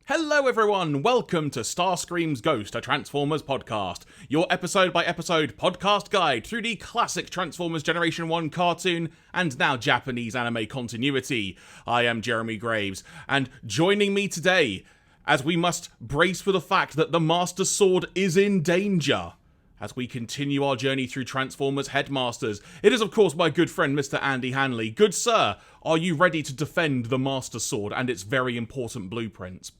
Hello everyone, welcome to Starscream's Ghost, a Transformers podcast, your episode-by-episode podcast guide through the classic Transformers Generation 1 cartoon and now Japanese anime continuity. I am Jeremy Graves, and joining me today, as we must brace for the fact that the Master Sword is in danger, as we continue our journey through Transformers Headmasters, it is of course my good friend Mr. Andy Hanley. Good sir, are you ready to defend the Master Sword and its very important blueprints?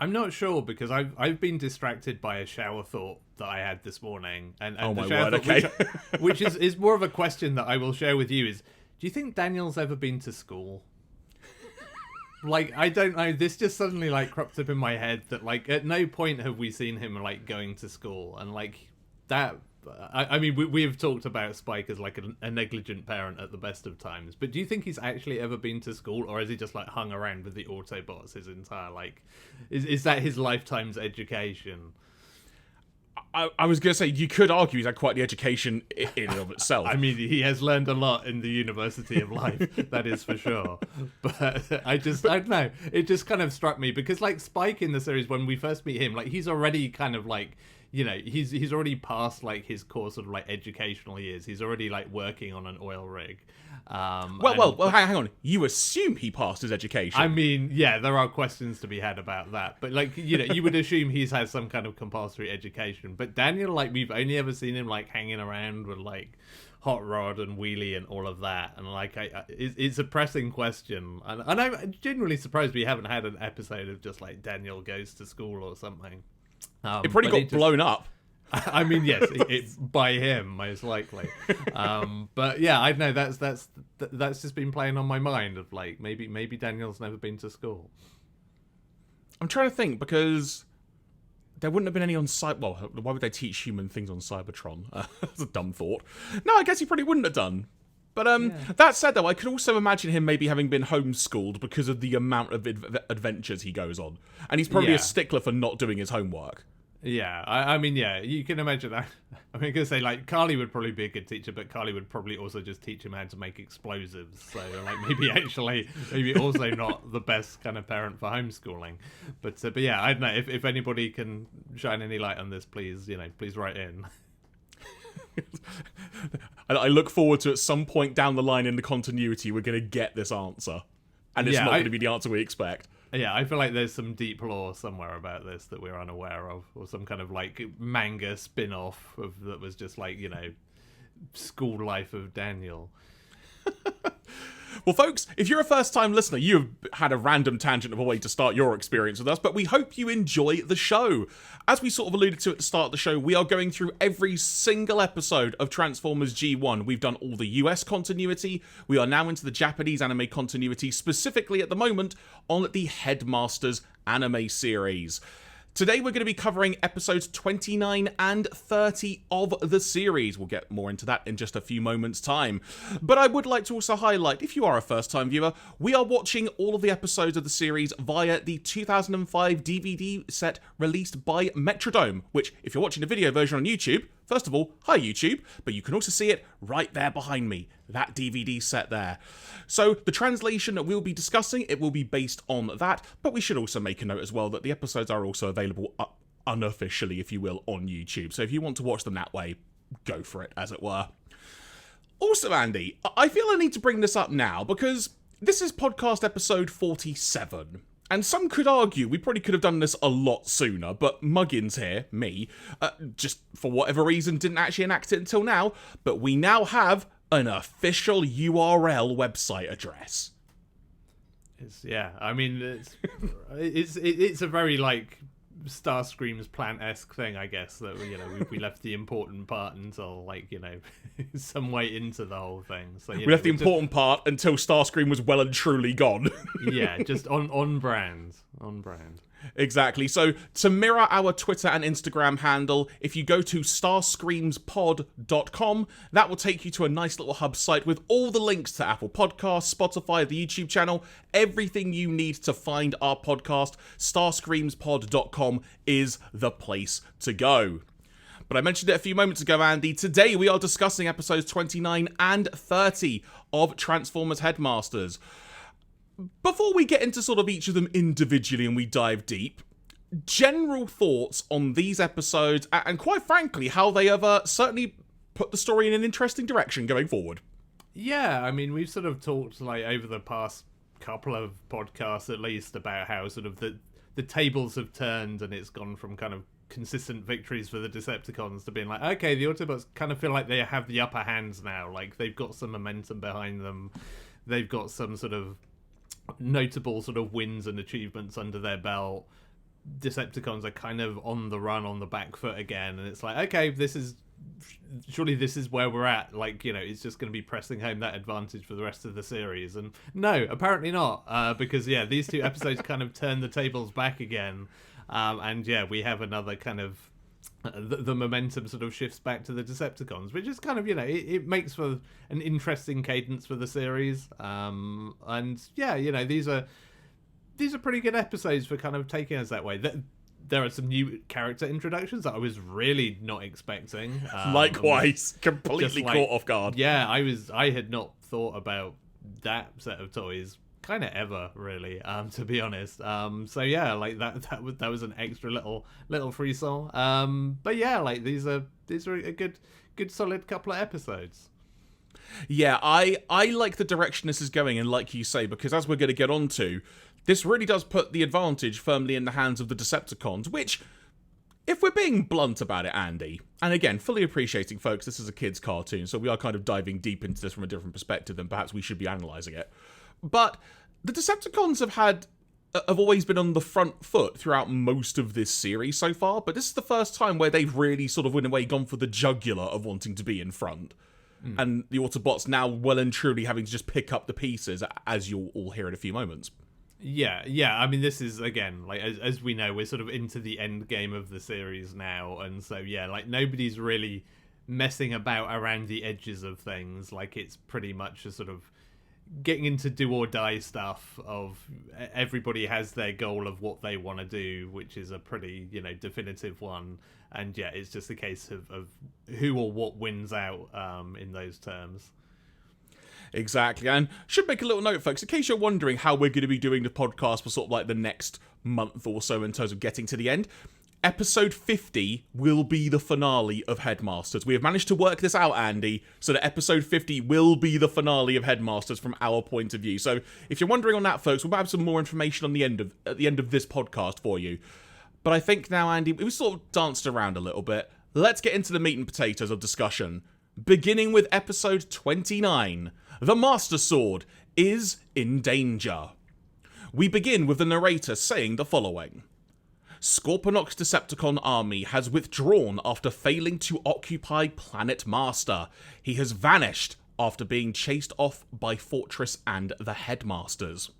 I'm not sure because I've been distracted by a shower thought that I had this morning, and oh the my shower word, thought, okay. which is more of a question that I will share with you. Is do you think Daniel's ever been to school? Like, I don't know. This just suddenly cropped up in my head that at no point have we seen him going to school, and that. I mean, we have talked about Spike as a negligent parent at the best of times, but do you think he's actually ever been to school, or has he just hung around with the Autobots his entire is that his lifetime's education? I was going to say, you could argue he's had quite the education in and of itself. I mean, he has learned a lot in the University of Life, that is for sure. But I don't know. It just kind of struck me because Spike in the series, when we first meet him, he's already kind of he's already past his course of educational years. He's already working on an oil rig. Well, hang on. You assume he passed his education. I mean, yeah, there are questions to be had about that. But you would assume he's had some kind of compulsory education. But Daniel, we've only ever seen him hanging around with Hot Rod and Wheelie and all of that. And it's a pressing question. And I'm genuinely surprised we haven't had an episode of just Daniel goes to school or something. It probably got blown up. I mean, yes, by him most likely. But yeah, I know that's just been playing on my mind of maybe Daniel's never been to school. I'm trying to think because there wouldn't have been any on Well, why would they teach human things on Cybertron? That's a dumb thought. No, I guess he probably wouldn't have done. But That said, though, I could also imagine him maybe having been homeschooled because of the amount of adventures he goes on. And he's probably a stickler for not doing his homework. Yeah, I mean, yeah, you can imagine that. I mean, I could say, Carly would probably be a good teacher, but Carly would probably also just teach him how to make explosives. So, maybe also not the best kind of parent for homeschooling. But yeah, I don't know. If anybody can shine any light on this, please write in. I look forward to at some point down the line in the continuity we're going to get this answer, and it's not going to be the answer we expect. Yeah, I feel like there's some deep lore somewhere about this that we're unaware of, or some kind of manga spin-off that was just school life of Daniel. Well, folks, if you're a first-time listener, you've had a random tangent of a way to start your experience with us, but we hope you enjoy the show. As we sort of alluded to at the start of the show, we are going through every single episode of Transformers G1. We've done all the US continuity. We are now into the Japanese anime continuity, specifically at the moment on the Headmasters anime series. Today we're going to be covering episodes 29 and 30 of the series. We'll get more into that in just a few moments' time. But I would like to also highlight, if you are a first-time viewer, we are watching all of the episodes of the series via the 2005 DVD set released by Metrodome, which, if you're watching the video version on YouTube, first of all, hi YouTube, but you can also see it right there behind me, that DVD set there. So the translation that we'll be discussing, it will be based on that, but we should also make a note as well that the episodes are also available unofficially, if you will, on YouTube. So if you want to watch them that way, go for it, as it were. Also, Andy, I feel I need to bring this up now because this is podcast episode 47. And some could argue we probably could have done this a lot sooner, but Muggins here, me, just for whatever reason didn't actually enact it until now, but we now have an official URL website address. I mean, it's a very Starscream's plant-esque thing, I guess, that we left the important part until some way into the whole thing. So we left the important part until Starscream was well and truly gone. Yeah, just on brand. Exactly. So to mirror our Twitter and Instagram handle, if you go to starscreamspod.com, that will take you to a nice little hub site with all the links to Apple Podcasts, Spotify, the YouTube channel, everything you need to find our podcast. Starscreamspod.com is the place to go. But I mentioned it a few moments ago, Andy. Today we are discussing episodes 29 and 30 of Transformers Headmasters. Before we get into sort of each of them individually and we dive deep, general thoughts on these episodes and quite frankly how they have certainly put the story in an interesting direction going forward. Yeah, I mean, we've sort of talked like over the past couple of podcasts at least about how sort of the tables have turned and it's gone from kind of consistent victories for the Decepticons to being like, okay, the Autobots kind of feel like they have the upper hands now. Like, they've got some momentum behind them. They've got some sort of notable sort of wins and achievements under their belt. Decepticons are kind of on the run, on the back foot again. And it's like, okay, surely this is where we're at. Like, you know, it's just going to be pressing home that advantage for the rest of the series. And no, apparently not. Because, yeah, these two episodes kind of turn the tables back again. And yeah, we have another kind of the momentum sort of shifts back to the Decepticons, which is kind of, you know, it makes for an interesting cadence for the series. And yeah, you know, these are pretty good episodes for kind of taking us that way. There are some new character introductions that I was really not expecting. Likewise, completely caught off guard. Yeah, I had not thought about that set of toys kind of ever, really, to be honest. So yeah, like that was an extra little frisson. But yeah, like these are a good solid couple of episodes. Yeah, I like the direction this is going, and like you say, because as we're going to get onto, this really does put the advantage firmly in the hands of the Decepticons, which, if we're being blunt about it, Andy, and again, fully appreciating, folks, this is a kid's cartoon, so we are kind of diving deep into this from a different perspective than perhaps we should be analysing it. But the Decepticons have always been on the front foot throughout most of this series so far, but this is the first time where they've really sort of, in a way, gone for the jugular of wanting to be in front. And the Autobots now well and truly having to just pick up the pieces, as you'll all hear in a few moments. Yeah. I mean, this is, again, like, as we know, we're sort of into the end game of the series now, and so, yeah, like, nobody's really messing about around the edges of things. Like, it's pretty much a sort of getting into do or die stuff of everybody has their goal of what they want to do, which is a pretty, you know, definitive one. And yeah, it's just a case of who or what wins out in those terms. Exactly, and should make a little note, folks, in case you're wondering how we're going to be doing the podcast for sort of like the next month or so in terms of getting to the end. Episode 50 will be the finale of Headmasters. We have managed to work this out, Andy, so that episode 50 will be the finale of Headmasters from our point of view. So if you're wondering on that, folks, we'll have some more information on at the end of this podcast for you. But I think now, Andy, we've sort of danced around a little bit. Let's get into the meat and potatoes of discussion. Beginning with episode 29, The Master Sword is in danger. We begin with the narrator saying the following. Scorpnok's Decepticon army has withdrawn after failing to occupy Planet Master. He has vanished after being chased off by Fortress and the Headmasters.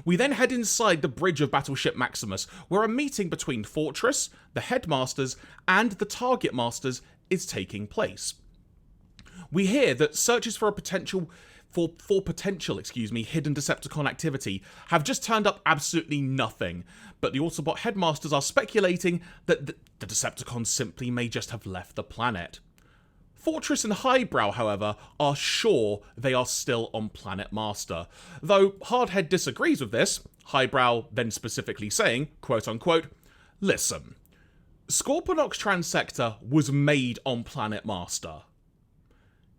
We then head inside the bridge of Battleship Maximus, where a meeting between Fortress, the Headmasters, and the Target Masters is taking place. We hear that searches for potential hidden Decepticon activity have just turned up absolutely nothing, but the Autobot Headmasters are speculating that the Decepticons simply may just have left the planet. Fortress and Highbrow, however, are sure they are still on Planet Master, though Hardhead disagrees with this, Highbrow then specifically saying, quote-unquote, "Listen, Scorpnok's transector was made on Planet Master.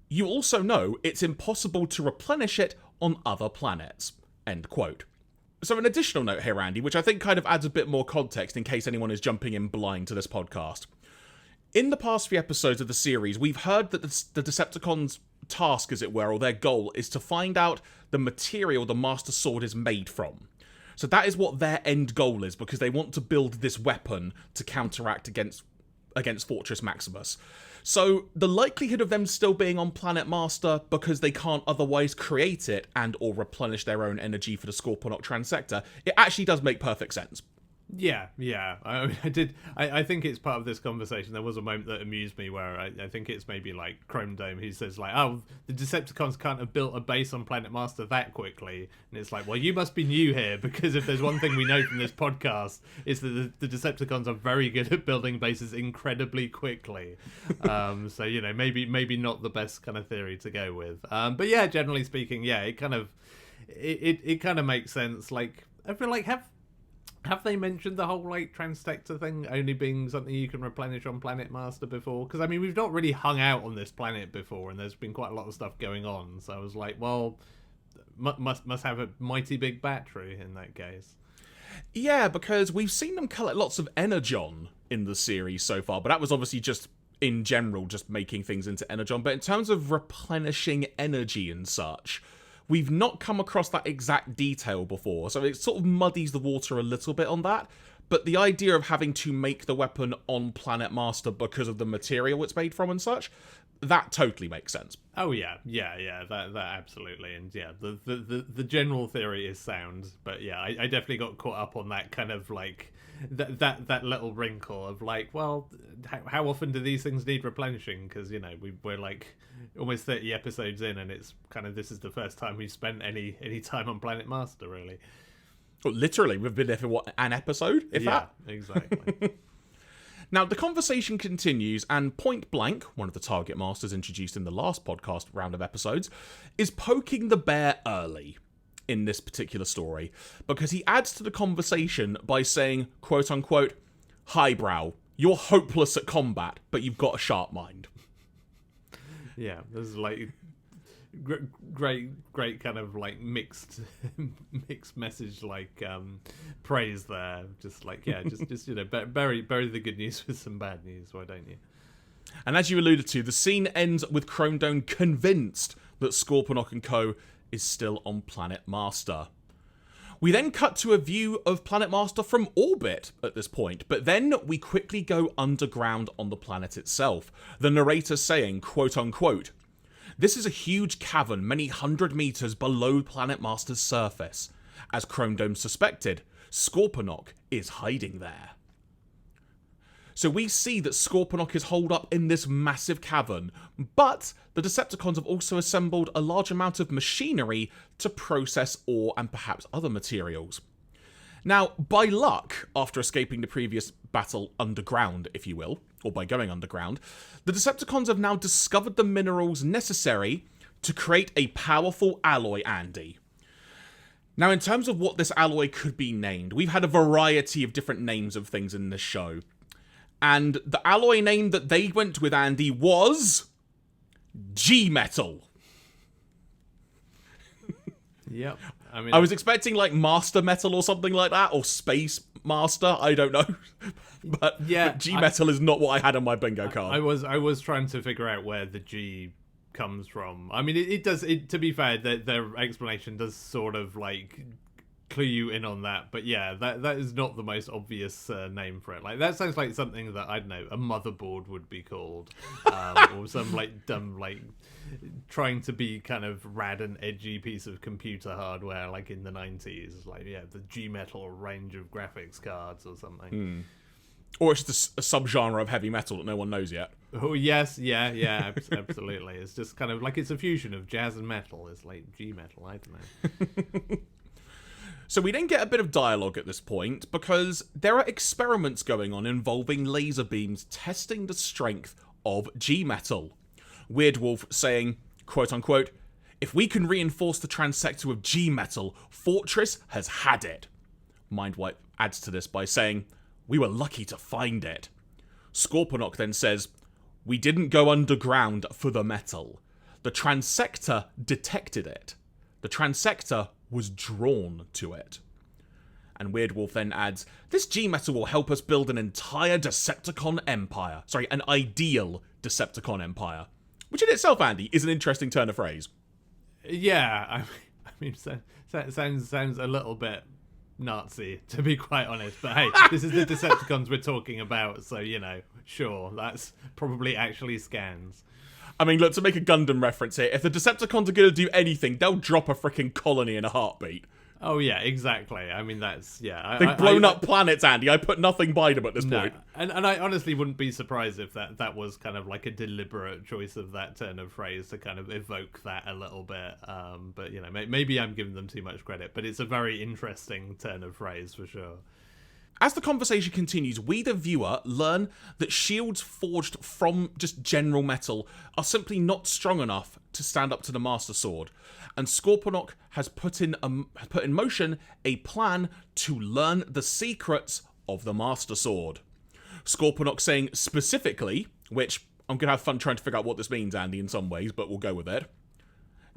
You also know it's impossible to replenish it on other planets." End quote. So an additional note here, Andy, which I think kind of adds a bit more context in case anyone is jumping in blind to this podcast. In the past few episodes of the series, we've heard that the Decepticons' task, as it were, or their goal, is to find out the material the Master Sword is made from. So that is what their end goal is, because they want to build this weapon to counteract against Fortress Maximus. So the likelihood of them still being on Planet Master because they can't otherwise create it and or replenish their own energy for the Scorpnok transector, it actually does make perfect sense. Yeah. I think it's part of this conversation. There was a moment that amused me where I think it's maybe like Chrome Dome, who says like, oh, the Decepticons can't have built a base on Planet Master that quickly. And it's like, well, you must be new here, because if there's one thing we know from this podcast, it's that the Decepticons are very good at building bases incredibly quickly. So, you know, maybe not the best kind of theory to go with. But yeah, generally speaking, yeah, it kind of... it kind of makes sense. Like, I feel like have they mentioned the whole like transtector thing only being something you can replenish on Planet Master before? Because I mean, we've not really hung out on this planet before, and there's been quite a lot of stuff going on. So I was like, well, must have a mighty big battery in that case. Yeah, because we've seen them collect lots of energon in the series so far, but that was obviously just in general, just making things into energon. But in terms of replenishing energy and such, we've not come across that exact detail before, so it sort of muddies the water a little bit on that. But the idea of having to make the weapon on Planet Master because of the material it's made from and such, that totally makes sense. Oh yeah, that absolutely, and yeah, the general theory is sound, but yeah, I definitely got caught up on that kind of like that little wrinkle of like, well, how often do these things need replenishing? Because you know we're like almost 30 episodes in, and it's kind of this is the first time we've spent any time on Planet Master really. Well, literally, we've been there for what, an episode, if that? Exactly. Now, the conversation continues, and Point Blank, one of the Target Masters introduced in the last podcast round of episodes, is poking the bear early in this particular story, because he adds to the conversation by saying, quote-unquote, highbrow, you're hopeless at combat, but you've got a sharp mind. Yeah, there's like great kind of like mixed message, like praise there. Just like, yeah, just you know, bury the good news with some bad news. Why don't you? And as you alluded to, the scene ends with Chrome Dome convinced that Scorpnok and co. is still on Planet Master. We then cut to a view of Planet Master from orbit at this point, but then we quickly go underground on the planet itself. The narrator saying, quote unquote, this is a huge cavern many hundred meters below Planet Master's surface. As Chrome Dome suspected, Scorpnok is hiding there. So we see that Scorpnok is holed up in this massive cavern, but the Decepticons have also assembled a large amount of machinery to process ore and perhaps other materials. Now, by luck, after escaping the previous battle underground, if you will, or by going underground, the Decepticons have now discovered the minerals necessary to create a powerful alloy, Andy. Now, in terms of what this alloy could be named, we've had a variety of different names of things in this show. And the alloy name that they went with, Andy, was G-Metal. Yep. I mean, I was expecting like Master Metal or something like that, or Space Master, I don't know. But G-Metal is not what I had on my bingo card. I was trying to figure out where the G comes from. I mean, it does, to be fair, their explanation does sort of like clue you in on that, but yeah, that is not the most obvious name for it. Like, that sounds like something that, I don't know, a motherboard would be called, or some like dumb, like trying to be kind of rad and edgy piece of computer hardware, like in the 90s, like, yeah, the G-Metal range of graphics cards or something. Or it's just a subgenre of heavy metal that no one knows yet. Oh yes, yeah, absolutely. It's just kind of like, it's a fusion of jazz and metal. It's like G-Metal, I don't know. So we then get a bit of dialogue at this point, because there are experiments going on involving laser beams testing the strength of G-Metal. Weird Wolf saying, quote unquote, if we can reinforce the transector with G-Metal, Fortress has had it. Mindwipe adds to this by saying, we were lucky to find it. Scorpnok then says, we didn't go underground for the metal. The transector detected it. The transector was drawn to it. And Weird Wolf then adds, this G-Metal will help us build an entire Decepticon empire. Sorry, an ideal Decepticon empire. Which in itself, Andy, is an interesting turn of phrase. Yeah, I mean, sounds a little bit Nazi, to be quite honest. But hey, this is the Decepticons we're talking about, so, you know, sure, that's probably actually scans. I mean, look, to make a Gundam reference here, if the Decepticons are going to do anything, they'll drop a freaking colony in a heartbeat. Oh, yeah, exactly. I mean, that's, yeah. They've blown up planets, Andy. I put nothing by them at this point. And I honestly wouldn't be surprised if that was kind of like a deliberate choice of that turn of phrase to kind of evoke that a little bit. But, you know, maybe I'm giving them too much credit, but it's a very interesting turn of phrase for sure. As the conversation continues, we, the viewer, learn that shields forged from just general metal are simply not strong enough to stand up to the Master Sword, and Scorpnok has put in motion a plan to learn the secrets of the Master Sword. Scorpnok saying specifically, which I'm going to have fun trying to figure out what this means, Andy, in some ways, but we'll go with it.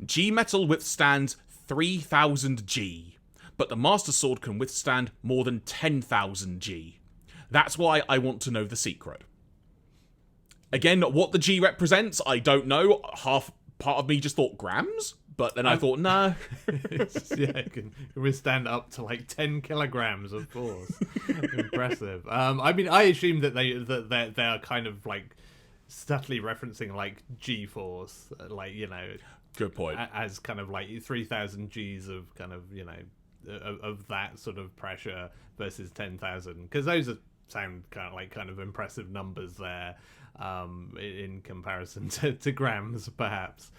G metal withstands 3000 G, but the Master Sword can withstand more than 10,000 G. That's why I want to know the secret. Again, what the G represents, I don't know. Half part of me just thought grams, but then I thought, nah. It can withstand up to like 10 kilograms of force. Impressive. I mean, I assume that they are kind of like subtly referencing like G-force, like, you know. Good point. As kind of like 3,000 Gs of kind of, you know, of that sort of pressure versus 10,000, because those sound kind of impressive numbers there, in comparison to grams, perhaps.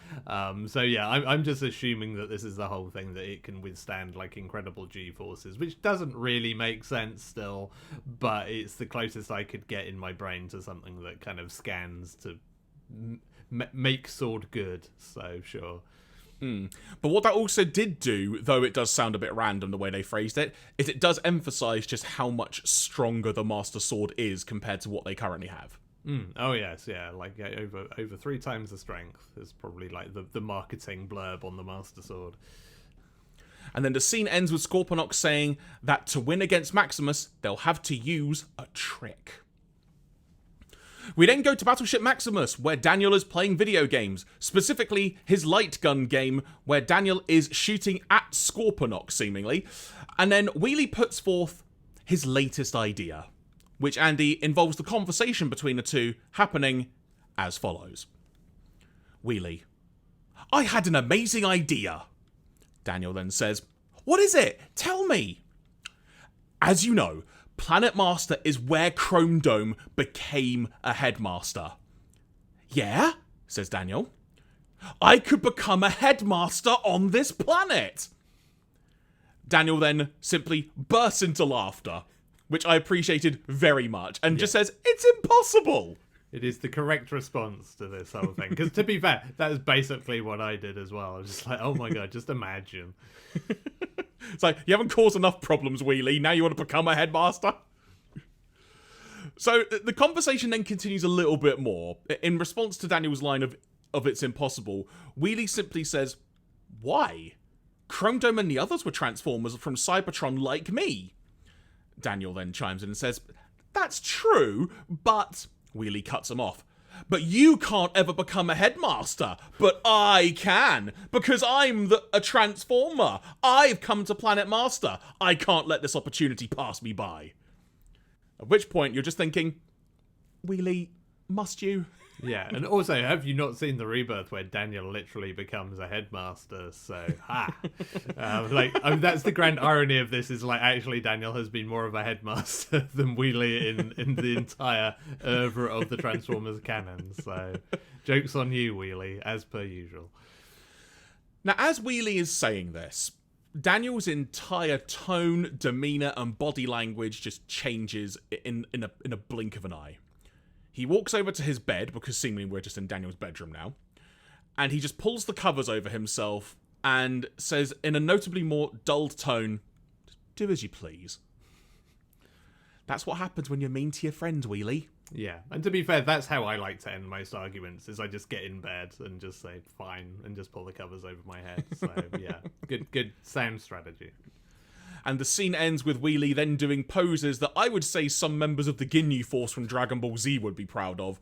So yeah, I'm just assuming that this is the whole thing, that it can withstand like incredible G forces, which doesn't really make sense still, but it's the closest I could get in my brain to something that kind of scans to make sword good. So sure. But what that also did do, though it does sound a bit random the way they phrased it, is it does emphasize just how much stronger the Master Sword is compared to what they currently have. Oh yes, yeah, like over 3 times the strength is probably like the marketing blurb on the Master Sword. And then the scene ends with Scorpnok saying that to win against Maximus, they'll have to use a trick. We then go to Battleship Maximus, where Daniel is playing video games, specifically his light gun game, where Daniel is shooting at Scorpnok, seemingly. And then Wheelie puts forth his latest idea, which, Andy, involves the conversation between the two happening as follows. Wheelie: I had an amazing idea. Daniel then says, what is it? Tell me. As you know, Planet Master is where Chrome Dome became a headmaster. Yeah, says Daniel. I could become a headmaster on this planet. Daniel then simply bursts into laughter, which I appreciated very much, and just says, it's impossible. It is the correct response to this whole thing. Because to be fair, that is basically what I did as well. I was just like, oh my god, just imagine. It's like, you haven't caused enough problems, Wheelie. Now you want to become a headmaster? So the conversation then continues a little bit more. In response to Daniel's line of it's impossible, Wheelie simply says, why? Chrome Dome and the others were Transformers from Cybertron like me. Daniel then chimes in and says, that's true, but... Wheelie cuts him off. But you can't ever become a headmaster. But I can, because I'm a Transformer. I've come to Planet Master. I can't let this opportunity pass me by. At which point you're just thinking, Wheelie, must you? Yeah, and also, have you not seen the Rebirth where Daniel literally becomes a headmaster? So, that's the grand irony of this, is like, actually Daniel has been more of a headmaster than Wheelie in the entire oeuvre of the Transformers canon. So, joke's on you, Wheelie, as per usual. Now, as Wheelie is saying this, Daniel's entire tone, demeanor, and body language just changes in a blink of an eye. He walks over to his bed, because seemingly we're just in Daniel's bedroom now, and he just pulls the covers over himself and says in a notably more dulled tone, do as you please. That's what happens when you're mean to your friends, Wheelie. Yeah, and to be fair, that's how I like to end most arguments, is I just get in bed and just say, fine, and just pull the covers over my head. So, yeah, good sound strategy. And the scene ends with Wheelie then doing poses that I would say some members of the Ginyu Force from Dragon Ball Z would be proud of,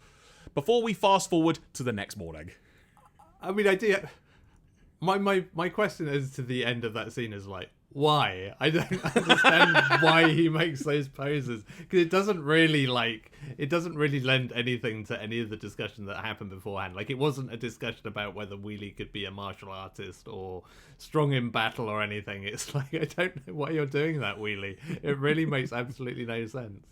before we fast forward to the next morning. I mean, I do... My question as to the end of that scene is like, why? I don't understand why he makes those poses, because it doesn't really lend anything to any of the discussion that happened beforehand. Like, it wasn't a discussion about whether Wheelie could be a martial artist or strong in battle or anything. It's like, I don't know why you're doing that, Wheelie. It really makes absolutely no sense.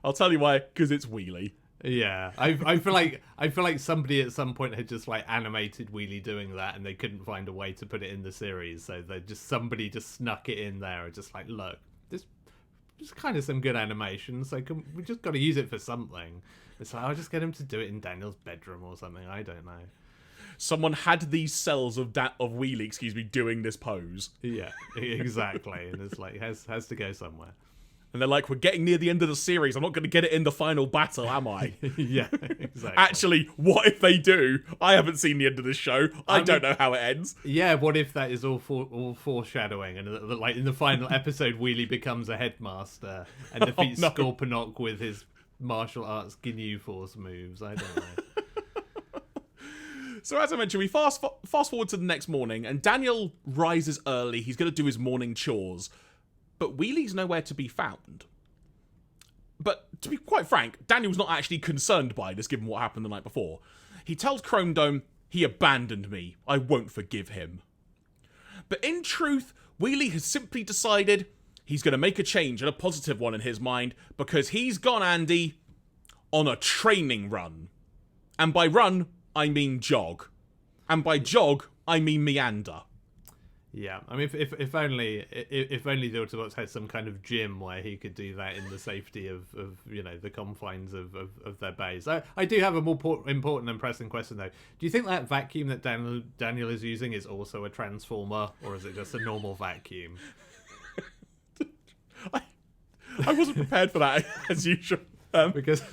I'll tell you why, because it's Wheelie. Yeah, I feel like somebody at some point had just like animated Wheelie doing that, and they couldn't find a way to put it in the series, so somebody just snuck it in there and just like, look, this just kind of some good animation, so we just got to use it for something. It's like, I'll just get him to do it in Daniel's bedroom or something. I don't know. Someone had these cells of Wheelie, doing this pose. Yeah, exactly. And it's like, has to go somewhere. And they're like, we're getting near the end of the series. I'm not going to get it in the final battle, am I? Yeah, exactly. Actually, what if they do? I haven't seen the end of this show. I don't know how it ends. Yeah, what if that is all foreshadowing? And like in the final episode, Wheelie becomes a headmaster and defeats Scorpnok with his martial arts GNU Force moves. I don't know. So as I mentioned, we fast forward to the next morning, and Daniel rises early. He's going to do his morning chores. But Wheelie's nowhere to be found. But to be quite frank, Daniel's not actually concerned by this, given what happened the night before. He tells Chrome Dome, he abandoned me. I won't forgive him. But in truth, Wheelie has simply decided he's going to make a change, and a positive one in his mind, because he's gone, Andy, on a training run. And by run, I mean jog. And by jog, I mean meander. Yeah, I mean, if only the Autobots had some kind of gym where he could do that in the safety of the confines of their base. I do have a more important and pressing question though. Do you think that vacuum that Daniel is using is also a transformer, or is it just a normal vacuum? I wasn't prepared for that as usual. Because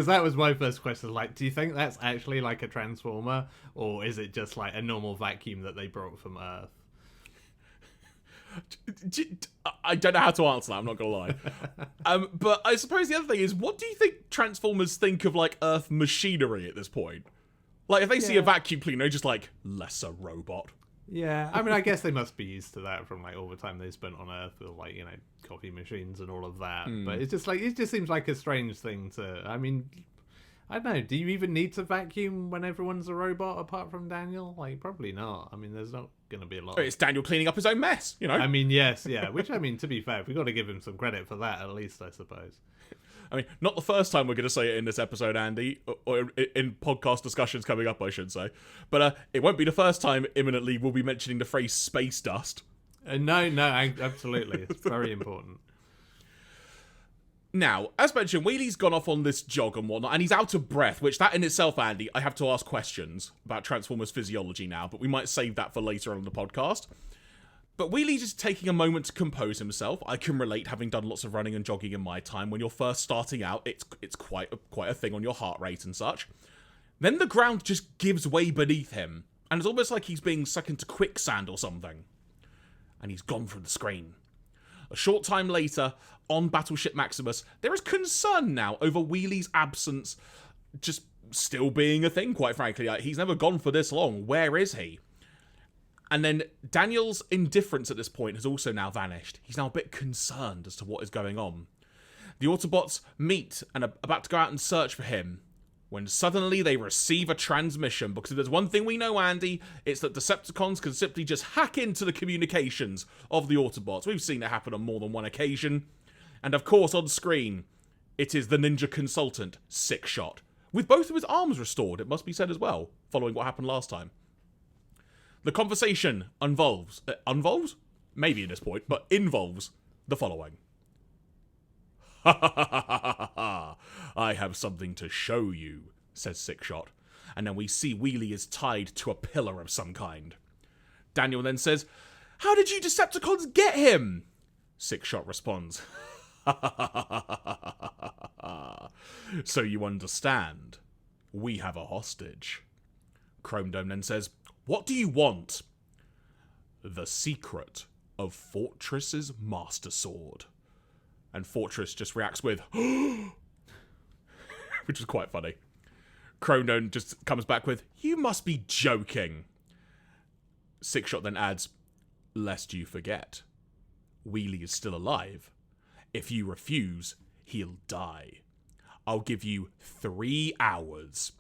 that was my first question. Like, do you think that's actually like a transformer, or is it just like a normal vacuum that they brought from Earth? I don't know how to answer that, I'm not gonna lie. But I suppose the other thing is, what do you think Transformers think of like Earth machinery at this point? Like, if they see a vacuum cleaner, just like, lesser robot. Yeah, I mean, I guess they must be used to that from like all the time they spent on Earth with like, coffee machines and all of that. But it's just like, it just seems like a strange thing to, I mean, I don't know, do you even need to vacuum when everyone's a robot apart from Daniel? Like, probably not. I mean, there's not going to be a lot. It's Daniel cleaning up his own mess, I mean, yes, yeah, which, I mean, to be fair, we've got to give him some credit for that, at least, I suppose. I mean, not the first time we're going to say it in this episode, Andy, or in podcast discussions coming up, I should say. But it won't be the first time imminently we'll be mentioning the phrase space dust. No, absolutely. It's very important. Now, as mentioned, Wheelie's gone off on this jog and whatnot, and he's out of breath, which that in itself, Andy, I have to ask questions about Transformers physiology now, but we might save that for later on in the podcast. But Wheelie's just taking a moment to compose himself. I can relate, having done lots of running and jogging in my time. When you're first starting out, it's quite a thing on your heart rate and such. Then the ground just gives way beneath him, and it's almost like he's being sucked into quicksand or something. And he's gone from the screen. A short time later, on Battleship Maximus, there is concern now over Wheelie's absence just still being a thing, quite frankly. He's never gone for this long. Where is he? And then Daniel's indifference at this point has also now vanished. He's now a bit concerned as to what is going on. The Autobots meet and are about to go out and search for him, when suddenly they receive a transmission, because if there's one thing we know, Andy, it's that Decepticons can simply just hack into the communications of the Autobots. We've seen it happen on more than one occasion. And of course, on screen, it is the ninja consultant, Six-Shot, with both of his arms restored, it must be said as well, following what happened last time. The conversation involves, maybe at this point, but involves the following. Ha ha ha ha ha! I have something to show you, says Six-Shot, and then we see Wheelie is tied to a pillar of some kind. Daniel then says, "How did you Decepticons get him?" Six-Shot responds, "Ha ha ha ha ha ha ha! So you understand, we have a hostage." Chrome Dome then says, "What do you want?" "The secret of Fortress's Master Sword." And Fortress just reacts with, which is quite funny. Chrome Dome just comes back with, "You must be joking." Six-Shot then adds, "Lest you forget, Wheelie is still alive. If you refuse, he'll die. I'll give you 3 hours.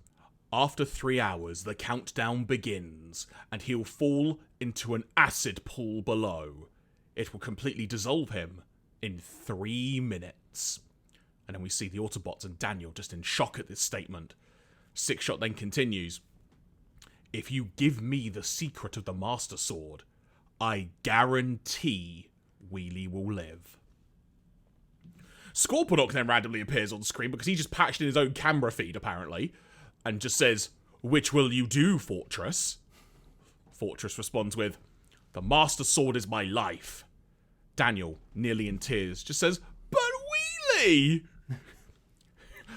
After 3 hours, the countdown begins, and he'll fall into an acid pool below. It will completely dissolve him in 3 minutes." And then we see the Autobots and Daniel just in shock at this statement. Six-Shot then continues, "If you give me the secret of the Master Sword, I guarantee Wheelie will live." Scorpnok then randomly appears on the screen because he just patched in his own camera feed, apparently, and just says, "Which will you do, Fortress?" Fortress responds with, "The Master Sword is my life." Daniel, nearly in tears, just says, "But Wheelie!"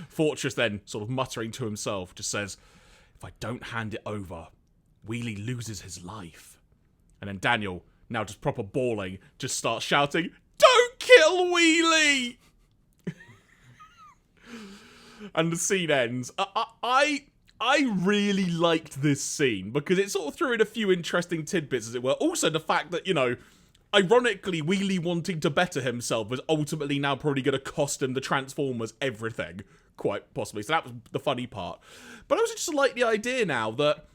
Fortress then, sort of muttering to himself, just says, "If I don't hand it over, Wheelie loses his life." And then Daniel, now just proper bawling, just starts shouting, "Don't kill Wheelie!" And the scene ends. I really liked this scene because it sort of threw in a few interesting tidbits, as it were. Also, the fact that, ironically, Wheelie wanting to better himself was ultimately now probably going to cost him the Transformers everything, quite possibly. So that was the funny part. But I also just like the idea now that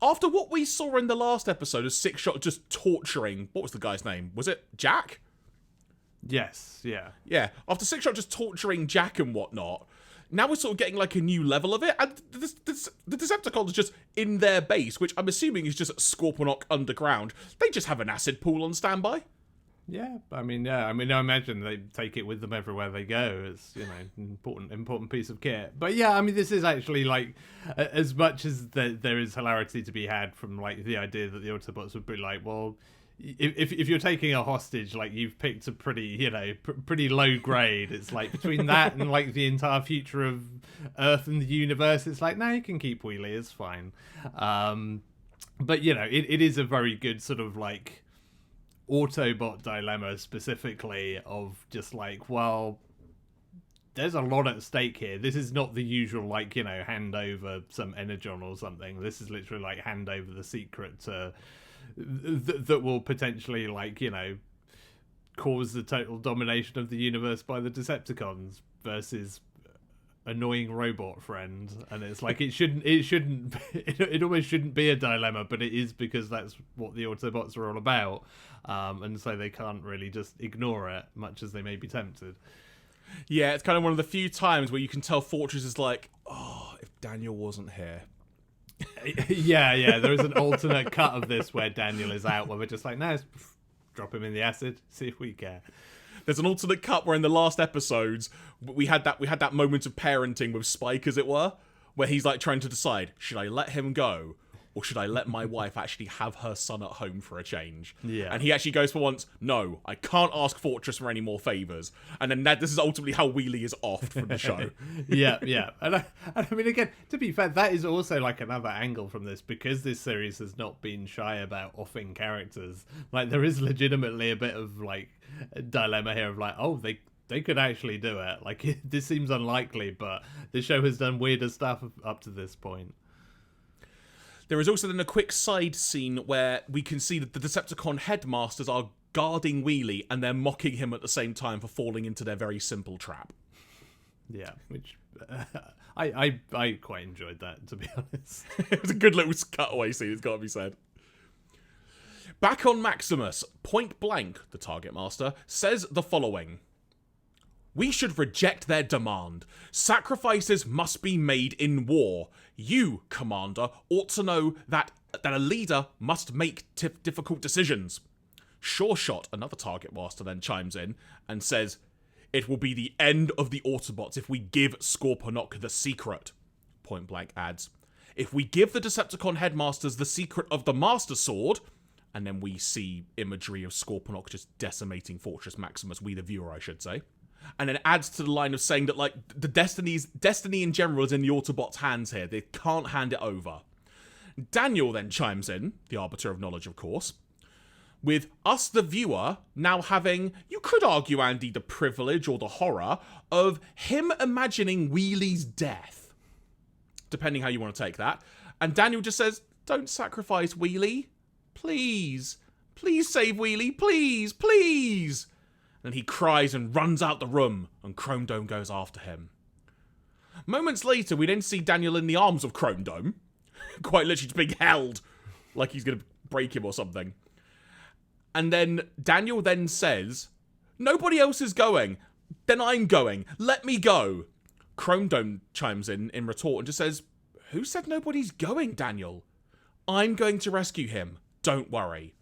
after what we saw in the last episode of Six Shot just torturing, what was the guy's name? Was it Jack? Yes, yeah. Yeah, after Six Shot just torturing Jack and whatnot, now we're sort of getting like a new level of it, and the Decepticons just in their base, which I'm assuming is just Scorpnok underground, they just have an acid pool on standby. Yeah, I imagine they take it with them everywhere they go. It's, important piece of kit. But yeah, I mean, this is actually like, as much as there is hilarity to be had from like the idea that the Autobots would be like, well, if you're taking a hostage, like you've picked a pretty, pretty low grade. It's like between that and like the entire future of Earth and the universe, it's like, no, you can keep Wheelie, it's fine. But it is a very good sort of like Autobot dilemma specifically of just like, well, there's a lot at stake here. This is not the usual like, hand over some energon or something. This is literally like hand over the secret to that will potentially like cause the total domination of the universe by the Decepticons versus annoying robot friend. And it's like it almost shouldn't be a dilemma, but it is because that's what the Autobots are all about, and so they can't really just ignore it, much as they may be tempted. Yeah, it's kind of one of the few times where you can tell Fortress is like, oh, if Daniel wasn't here. Yeah, there is an alternate cut of this where Daniel is out, where we're just like, no, drop him in the acid, see if we care. There's an alternate cut where in the last episodes we had that moment of parenting with Spike, as it were, where he's like trying to decide, should I let him go or should I let my wife actually have her son at home for a change? Yeah. And he actually goes for once, no, I can't ask Fortress for any more favours. And then this is ultimately how Wheelie is offed from the show. Yeah. And I mean, again, to be fair, that is also like another angle from this, because this series has not been shy about offing characters. Like, there is legitimately a bit of like a dilemma here of like, oh, they could actually do it. Like, this seems unlikely, but the show has done weirder stuff up to this point. There is also then a quick side scene where we can see that the Decepticon Headmasters are guarding Wheelie and they're mocking him at the same time for falling into their very simple trap. Yeah, which I quite enjoyed that, to be honest. It was a good little cutaway scene, it's got to be said. Back on Maximus, Point Blank, the Target Master, says the following. We should reject their demand. Sacrifices must be made in war. You, Commander, ought to know that a leader must make difficult decisions. Sure Shot, another Target Master, then chimes in and says, it will be the end of the Autobots if we give Scorpnok the secret. Point Blank adds, if we give the Decepticon Headmasters the secret of the Master Sword, and then we see imagery of Scorpnok just decimating Fortress Maximus, we the viewer, I should say. And then adds to the line of saying that, like, the destiny in general is in the Autobots' hands here. They can't hand it over. Daniel then chimes in, the arbiter of knowledge, of course, with us, the viewer, now having, you could argue, Andy, the privilege or the horror of him imagining Wheelie's death. Depending how you want to take that. And Daniel just says, don't sacrifice Wheelie. Please. Please save Wheelie. Please. Please. And he cries and runs out the room, and Chrome Dome goes after him. Moments later, we then see Daniel in the arms of Chrome Dome, quite literally just being held like he's going to break him or something. And then Daniel then says, nobody else is going. Then I'm going. Let me go. Chrome Dome chimes in retort and just says, who said nobody's going, Daniel? I'm going to rescue him. Don't worry.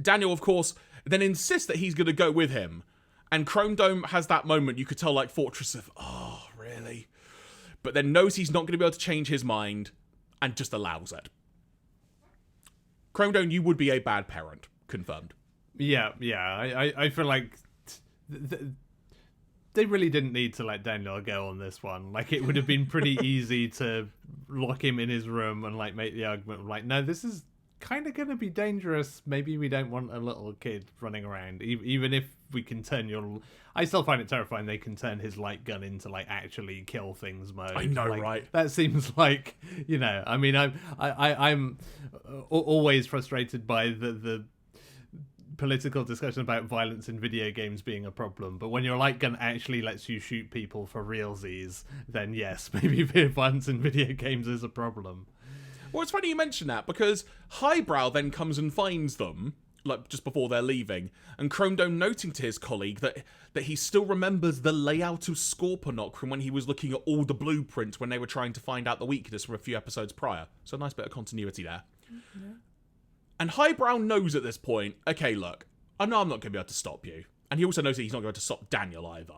Daniel, of course, then insists that he's going to go with him. And Chrome Dome has that moment, you could tell, like, Fortress of, oh, really? But then knows he's not going to be able to change his mind and just allows it. Chrome Dome, you would be a bad parent. Confirmed. Yeah. I feel like they really didn't need to let Daniel go on this one. Like, it would have been pretty easy to lock him in his room and, like, make the argument of, like, no, this is kind of going to be dangerous. Maybe we don't want a little kid running around, even if we can turn your... I still find it terrifying they can turn his light gun into, like, actually kill things mode. I know, like, right? That seems like, you know, I mean, I'm always frustrated by the political discussion about violence in video games being a problem, but when your light gun actually lets you shoot people for realsies, then yes, maybe violence in video games is a problem. Well, it's funny you mention that, because Highbrow then comes and finds them, like, just before they're leaving, and Chrome Dome noting to his colleague that he still remembers the layout of Scorpnok from when he was looking at all the blueprints when they were trying to find out the weakness from a few episodes prior. So a nice bit of continuity there. Yeah. And Highbrow knows at this point, okay, look, I know I'm not going to be able to stop you. And he also knows that he's not going to stop Daniel either.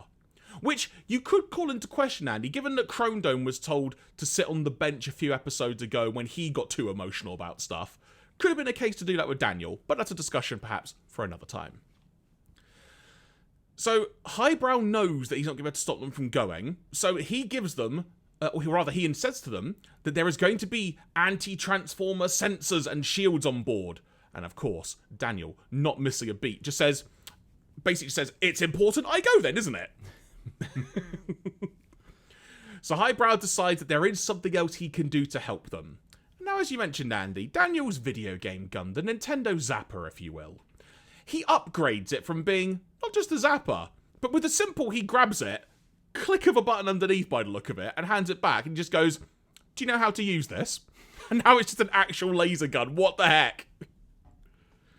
Which you could call into question, Andy, given that Chrome Dome was told to sit on the bench a few episodes ago when he got too emotional about stuff. Could have been a case to do that with Daniel, but that's a discussion perhaps for another time. So Highbrow knows that he's not going to be able to stop them from going, so he gives them, or rather he says to them, that there is going to be anti-transformer sensors and shields on board. And of course, Daniel, not missing a beat, basically says, it's important I go then, isn't it? So Highbrow decides that there is something else he can do to help them. Now, as you mentioned, Andy, Daniel's video game gun, the Nintendo Zapper, if you will. He upgrades it from being not just a Zapper, but with a simple, he grabs it, click of a button underneath by the look of it, and hands it back and just goes, do you know how to use this? And now it's just an actual laser gun. What the heck?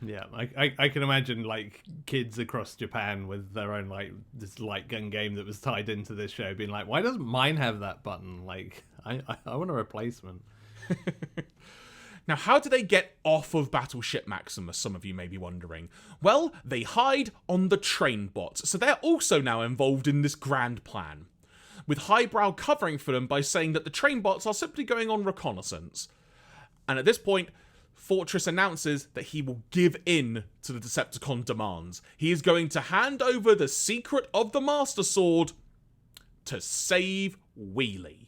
Yeah, I can imagine, like, kids across Japan with their own, like, this light gun game that was tied into this show being like, why doesn't mine have that button? Like, I want a replacement. Now, how do they get off of Battleship Maximus, some of you may be wondering? Well, they hide on the train bots, so they're also now involved in this grand plan, with Highbrow covering for them by saying that the train bots are simply going on reconnaissance. And at this point, Fortress announces that he will give in to the Decepticon demands. He is going to hand over the secret of the Master Sword to save Wheelie.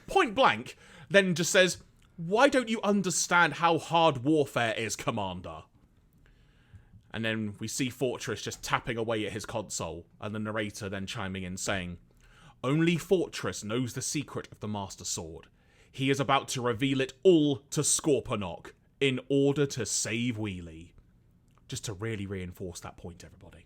Point blank then just says, why don't you understand how hard warfare is, Commander? And then we see Fortress just tapping away at his console, and the narrator then chiming in saying, only Fortress knows the secret of the Master Sword. He is about to reveal it all to Scorpnok in order to save Wheelie. Just to really reinforce that point, everybody.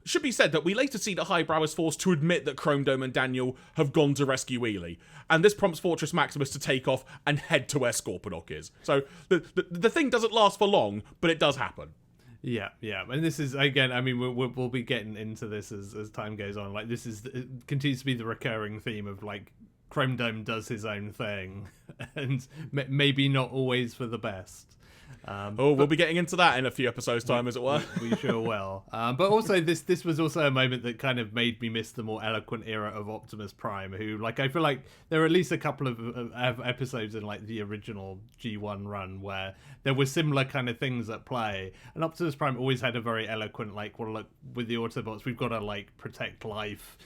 Should be said that we later see that Highbrow is forced to admit that Chrome Dome and Daniel have gone to rescue Wheelie, and this prompts Fortress Maximus to take off and head to where Scorpnok is. So the thing doesn't last for long, but it does happen. Yeah, and this is, again, I mean, we'll be getting into this as time goes on. Like, it continues to be the recurring theme of, like, Chrome Dome does his own thing, and maybe not always for the best. We'll be getting into that in a few episodes' time, as it were. We sure will. But also, this was also a moment that kind of made me miss the more eloquent era of Optimus Prime, who, like, I feel like there were at least a couple of episodes in, like, the original G1 run where there were similar kind of things at play, and Optimus Prime always had a very eloquent, like, well, look, with the Autobots, we've got to, like, protect life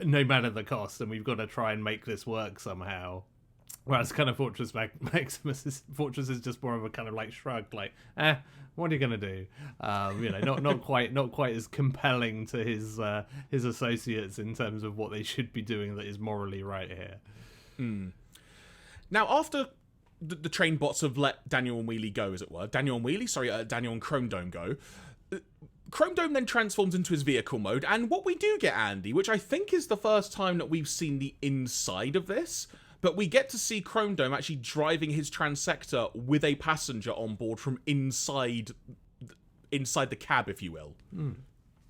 no matter the cost, and we've got to try and make this work somehow. Whereas kind of Fortress is just more of a kind of like shrug, like, what are you gonna do? Not quite as compelling to his associates in terms of what they should be doing that is morally right here. Now, after the train bots have let Daniel and Wheelie go, as it were, Daniel and Chrome Dome go. Chrome Dome then transforms into his vehicle mode, and what we do get, Andy, which I think is the first time that we've seen the inside of this. But we get to see Chrome Dome actually driving his transector with a passenger on board from inside the cab, if you will.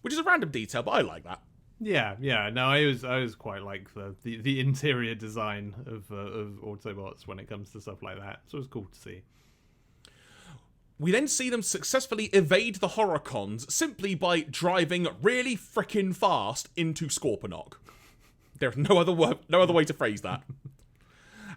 Which is a random detail, but I like that. Yeah. No, I was quite like the interior design of Autobots when it comes to stuff like that. So it was cool to see. We then see them successfully evade the Horicons simply by driving really frickin' fast into Scorpnok. There's no other way to phrase that.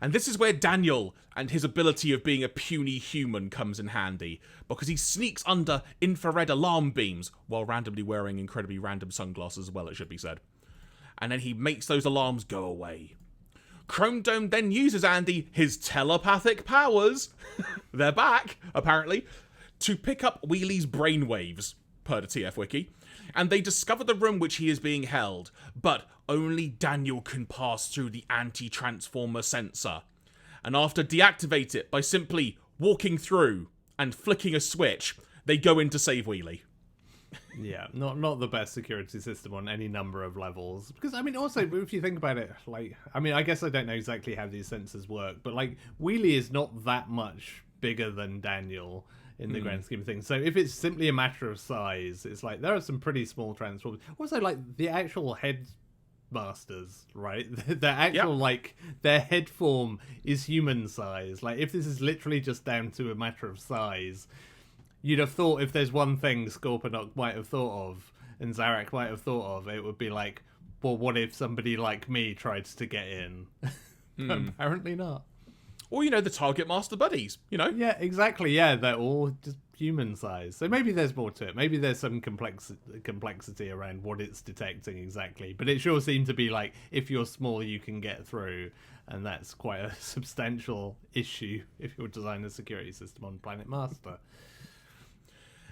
And this is where Daniel and his ability of being a puny human comes in handy, because he sneaks under infrared alarm beams while randomly wearing incredibly random sunglasses as well, it should be said. And then he makes those alarms go away. Chrome Dome then uses Andy, his telepathic powers, they're back, apparently, to pick up Wheelie's brainwaves, per the TF Wiki, and they discover the room which he is being held, but only Daniel can pass through the anti-transformer sensor. And after deactivate it by simply walking through and flicking a switch, they go in to save Wheelie. Yeah, not the best security system on any number of levels. Because, I mean, also, if you think about it, like, I mean, I guess I don't know exactly how these sensors work, but, like, Wheelie is not that much bigger than Daniel in the grand scheme of things. So if it's simply a matter of size, it's like, there are some pretty small transformers. Also, like, the actual Headmasters, right? Their actual, like, their head form is human size. Like, if this is literally just down to a matter of size, you'd have thought if there's one thing Scorpnok might have thought of, and Zarak might have thought of, it would be like, well, what if somebody like me tried to get in? But apparently not. Or, you know, the Target Master Buddies, you know? Yeah, exactly, yeah, they're all just human size. So maybe there's more to it. Maybe there's some complexity around what it's detecting exactly. But it sure seemed to be like, if you're small, you can get through. And that's quite a substantial issue if you're designing a security system on Planet Master.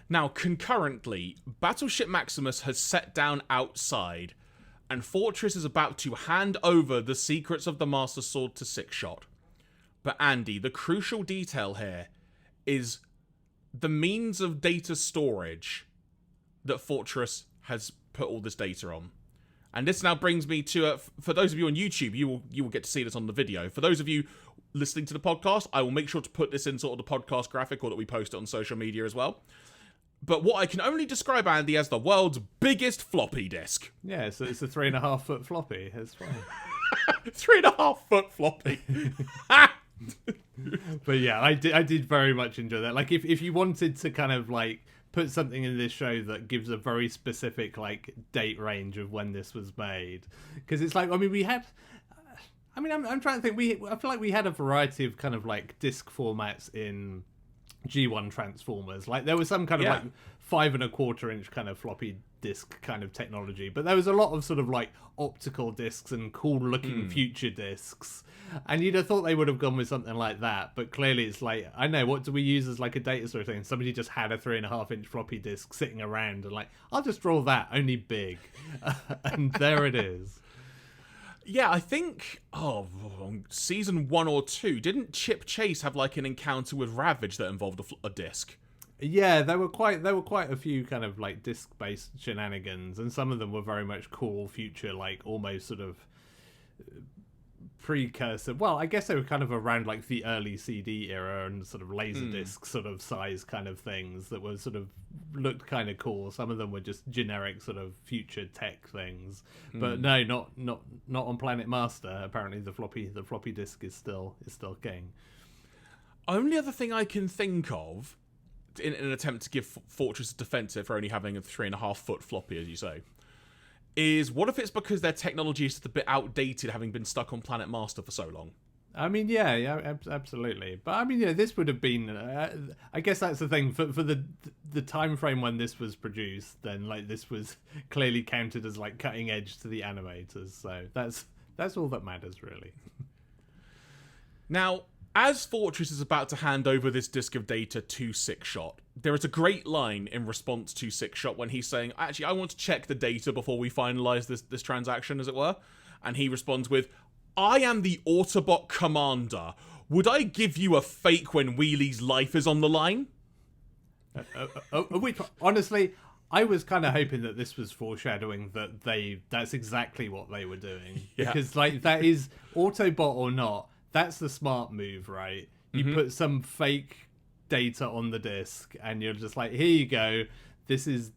Now, concurrently, Battleship Maximus has set down outside, and Fortress is about to hand over the secrets of the Master Sword to Sixshot. But Andy, the crucial detail here is the means of data storage that Fortress has put all this data on. And this now brings me to, for those of you on YouTube, you will get to see this on the video. For those of you listening to the podcast, I will make sure to put this in sort of the podcast graphic, or that we post it on social media as well. But what I can only describe, Andy, as the world's biggest floppy disk. Yeah, so it's a 3.5 foot floppy. It's fine. 3.5 foot floppy. But yeah, I did very much enjoy that. Like, if you wanted to kind of like put something in this show that gives a very specific like date range of when this was made, because it's like, I mean, we had. I mean, I'm trying to think. I feel like we had a variety of kind of like disc formats in G1 Transformers. Like, there was some kind of like 5 1/4 inch kind of floppy disk kind of technology, but there was a lot of sort of like optical discs and cool looking future discs, and you'd have thought they would have gone with something like that. But clearly it's like, I know, what do we use as like a data storage thing? Somebody just had a 3.5 inch floppy disk sitting around and like, I'll just draw that, only big. And there it is. Yeah, I think, season 1 or 2, didn't Chip Chase have like an encounter with Ravage that involved a disc? Yeah, there were quite a few kind of like disc-based shenanigans, and some of them were very much cool future, like almost sort of precursor. Well, I guess they were kind of around like the early CD era and sort of laserdisc sort of size kind of things that were sort of looked kind of cool. Some of them were just generic sort of future tech things, but no, not on Planet Master. Apparently, the floppy disk is still king. Only other thing I can think of, in an attempt to give Fortress a defense for only having a 3.5 foot floppy, as you say, is what if it's because their technology is just a bit outdated, having been stuck on Planet Master for so long? I mean, yeah, absolutely. But I mean, yeah, this would have been. I guess that's the thing for the time frame when this was produced. Then, like, this was clearly counted as like cutting edge to the animators. So that's all that matters, really. Now, as Fortress is about to hand over this disk of data to Sixshot, there is a great line in response to Sixshot when he's saying, actually, I want to check the data before we finalize this transaction, as it were. And he responds with, I am the Autobot commander. Would I give you a fake when Wheelie's life is on the line? Honestly, I was kind of hoping that this was foreshadowing that that's exactly what they were doing. Yeah. Because, like, that is, Autobot or not, that's the smart move, right? You put some fake data on the disc, and you're just like, here you go. This is,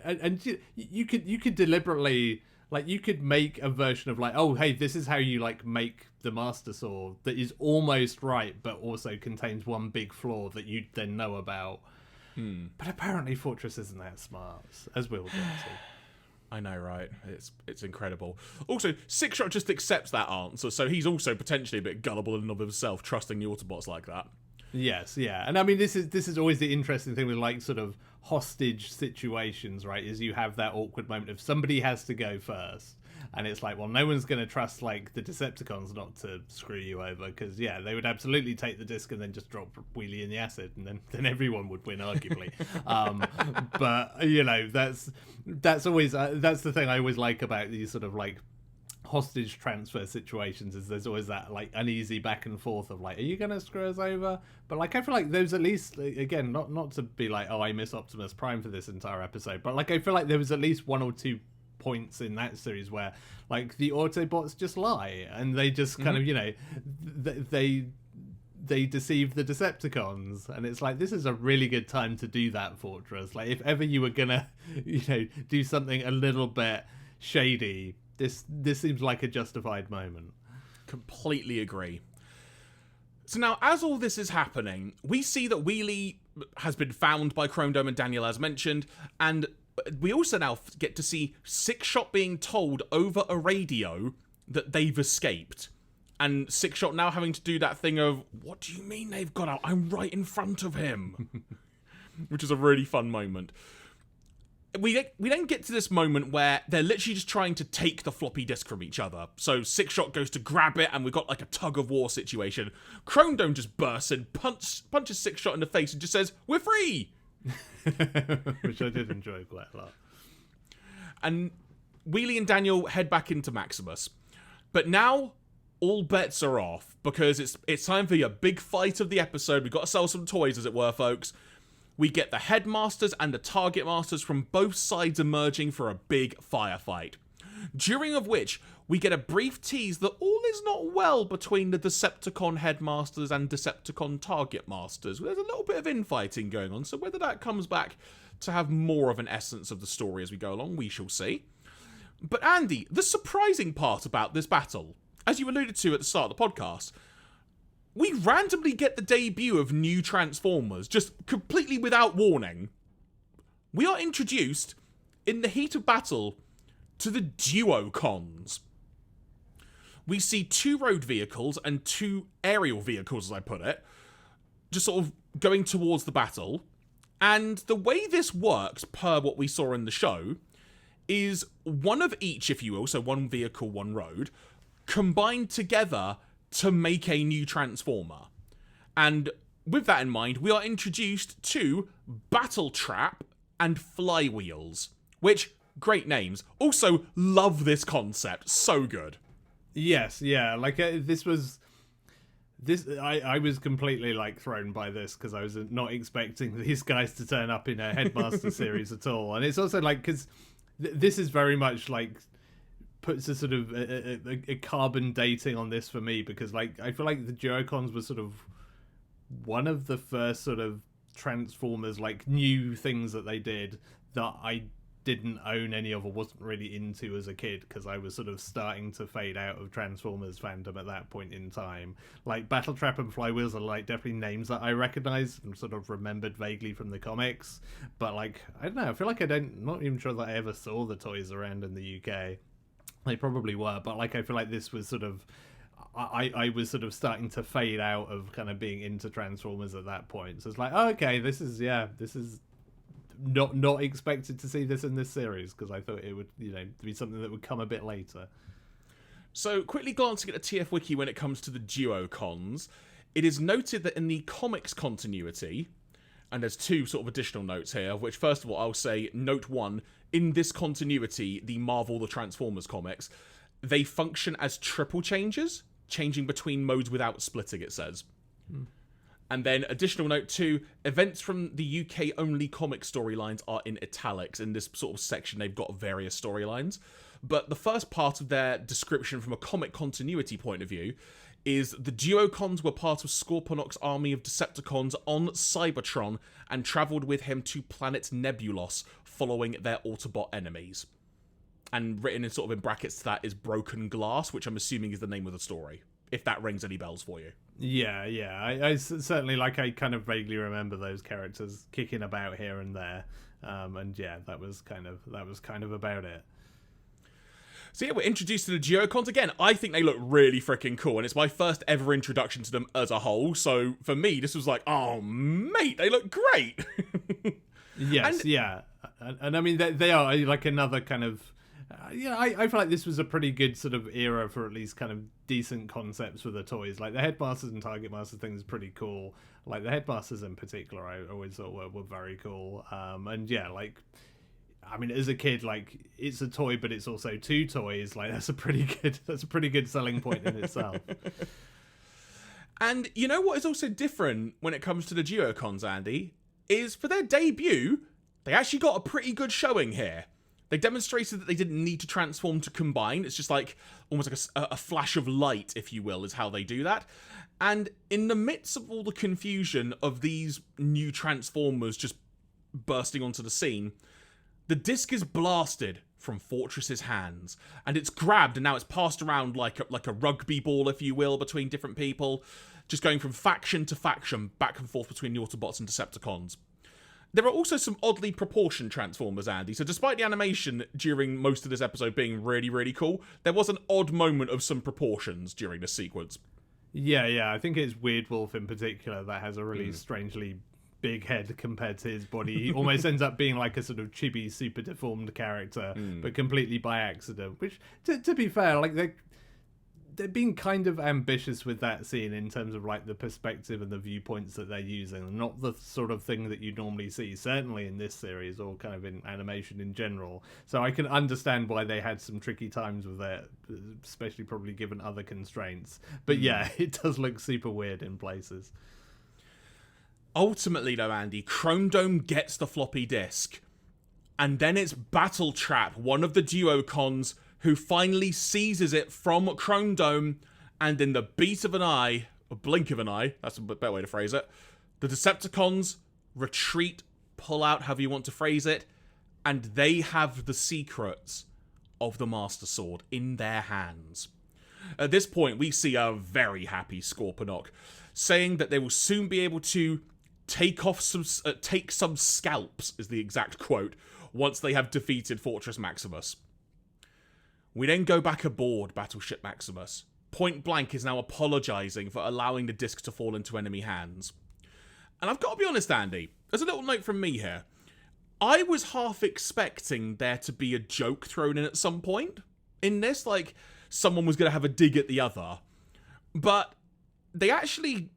and you could deliberately like, you could make a version of, like, oh, hey, this is how you, like, make the Master Sword that is almost right, but also contains one big flaw that you then know about. But apparently Fortress isn't that smart, as we'll get to. I know, right? It's incredible. Also, Six-Shot just accepts that answer, so he's also potentially a bit gullible in and of himself, trusting the Autobots like that. Yes, yeah. And I mean, this is always the interesting thing with, like, sort of hostage situations, right? Is you have that awkward moment of somebody has to go first. And it's like, well, no one's going to trust, like, the Decepticons not to screw you over, because, yeah, they would absolutely take the disc and then just drop Wheelie in the acid, and then everyone would win, arguably. But, you know, that's always, that's the thing I always like about these sort of, like, hostage transfer situations, is there's always that, like, uneasy back and forth of, like, are you going to screw us over? But, like, I feel like there's at least, again, not to be like, oh, I miss Optimus Prime for this entire episode, but, like, I feel like there was at least one or two points in that series where, like, the Autobots just lie, and they just kind of, you know, they deceive the Decepticons, and it's like, this is a really good time to do that, Fortress. Like, if ever you were gonna, you know, do something a little bit shady, this seems like a justified moment. Completely agree. So now, as all this is happening, we see that Wheelie has been found by Chrome Dome and Daniel, as mentioned, and we also now get to see Six-Shot being told over a radio that they've escaped. And Six-Shot now having to do that thing of, what do you mean they've got out? I'm right in front of him. Which is a really fun moment. We then get to this moment where they're literally just trying to take the floppy disk from each other. So Six-Shot goes to grab it, and we've got like a tug-of-war situation. Chrome Dome just bursts in, punches Six-Shot in the face, and just says, "We're free!" Which I did enjoy quite a lot. And Wheelie and Daniel head back into Maximus. But now, all bets are off, because it's time for your big fight of the episode. We've got to sell some toys, as it were, folks. We get the Headmasters and the Target Masters from both sides emerging for a big firefight. During of which, we get a brief tease that all is not well between the Decepticon Headmasters and Decepticon Target Masters. There's a little bit of infighting going on, so whether that comes back to have more of an essence of the story as we go along, we shall see. But Andy, the surprising part about this battle, as you alluded to at the start of the podcast, we randomly get the debut of new Transformers, just completely without warning. We are introduced, in the heat of battle, to the Duocons. We see 2 road vehicles and 2 aerial vehicles, as I put it, just sort of going towards the battle. And the way this works, per what we saw in the show, is one of each, if you will, so 1 vehicle, 1 road, combined together to make a new Transformer. And with that in mind, we are introduced to Battle Trap and Flywheels, which, great names. Also, love this concept. So good. Yes, yeah. Like, I was completely, like, thrown by this, because I was not expecting these guys to turn up in a Headmaster series at all. And it's also, like, because this is very much, like, puts a sort of a carbon dating on this for me, because, like, I feel like the Duocons was sort of one of the first sort of Transformers, like, new things that they did that I didn't own any of or wasn't really into as a kid, because I was sort of starting to fade out of Transformers fandom at that point in time. Like, Battle Trap and Flywheels are, like, definitely names that I recognize and sort of remembered vaguely from the comics, but, like, I don't know, I feel like I'm not even sure that I ever saw the toys around in the UK. They probably were, but, like, I feel like this was sort of, I was sort of starting to fade out of kind of being into Transformers at that point. So it's like, oh, okay, this is not expected to see this in this series, because I thought it would, you know, be something that would come a bit later. So, quickly glancing at the TF Wiki when it comes to the Duocons, it is noted that in the comics continuity, and there's 2 sort of additional notes here, of which, first of all, I'll say, note 1, in this continuity, the Marvel, the Transformers comics, they function as triple changes, changing between modes without splitting, it says. And then, additional note 2, events from the UK-only comic storylines are in italics. In this sort of section, they've got various storylines. But the first part of their description from a comic continuity point of view is the Duocons were part of Scorpnok's army of Decepticons on Cybertron and travelled with him to planet Nebulos, following their Autobot enemies. and written in sort of in brackets to that is Broken Glass, which I'm assuming is the name of the story, if that rings any bells for you. Yeah. I certainly, like, I kind of vaguely remember those characters kicking about here and there, and yeah, that was kind of about it. So yeah, we're introduced to the Duocons again. I think they look really freaking cool, and it's my first ever introduction to them as a whole. So for me, this was like, oh mate, they look great. Yes, and I mean they are like another kind of. I feel like this was a pretty good sort of era for at least kind of decent concepts for the toys. Like the Headmasters and Target Masters thing is pretty cool. Like the Headmasters in particular, I always thought were very cool. And yeah, like, I mean, as a kid, like, it's a toy, but it's also two toys. Like, that's a pretty good selling point in itself. And you know what is also different when it comes to the Duocons, Andy, is for their debut, they actually got a pretty good showing here. They demonstrated that they didn't need to transform to combine. It's just like almost like a flash of light, if you will, is how they do that. And in the midst of all the confusion of these new Transformers just bursting onto the scene, the disc is blasted from Fortress's hands, and it's grabbed, and now it's passed around like a rugby ball, if you will, between different people, just going from faction to faction, back and forth between the Autobots and Decepticons. There are also some oddly proportioned Transformers, Andy, so despite the animation during most of this episode being really, really cool, there was an odd moment of some proportions during this sequence. Yeah, I think it's Weird Wolf in particular that has a really strangely big head compared to his body. He almost ends up being like a sort of chibi, super deformed character, but completely by accident. Which, to be fair, like they're being kind of ambitious with that scene in terms of like the perspective and the viewpoints that they're using. Not the sort of thing that you normally see, certainly in this series or kind of in animation in general. So I can understand why they had some tricky times with it, especially probably given other constraints. But yeah, it does look super weird in places. Ultimately, though, Andy, Chrome Dome gets the floppy disk. And then it's Battle Trap, one of the Duocons, who finally seizes it from Chrome Dome, and in the beat of an eye, or blink of an eye, that's a better way to phrase it, the Decepticons retreat, pull out, however you want to phrase it, and they have the secrets of the Master Sword in their hands. At this point, we see a very happy Scorpnok, saying that they will soon be able to take some scalps, is the exact quote, once they have defeated Fortress Maximus. We then go back aboard Battleship Maximus. Point Blank is now apologising for allowing the disc to fall into enemy hands. And I've got to be honest, Andy, there's a little note from me here. I was half expecting there to be a joke thrown in at some point in this, like someone was going to have a dig at the other. But they actually,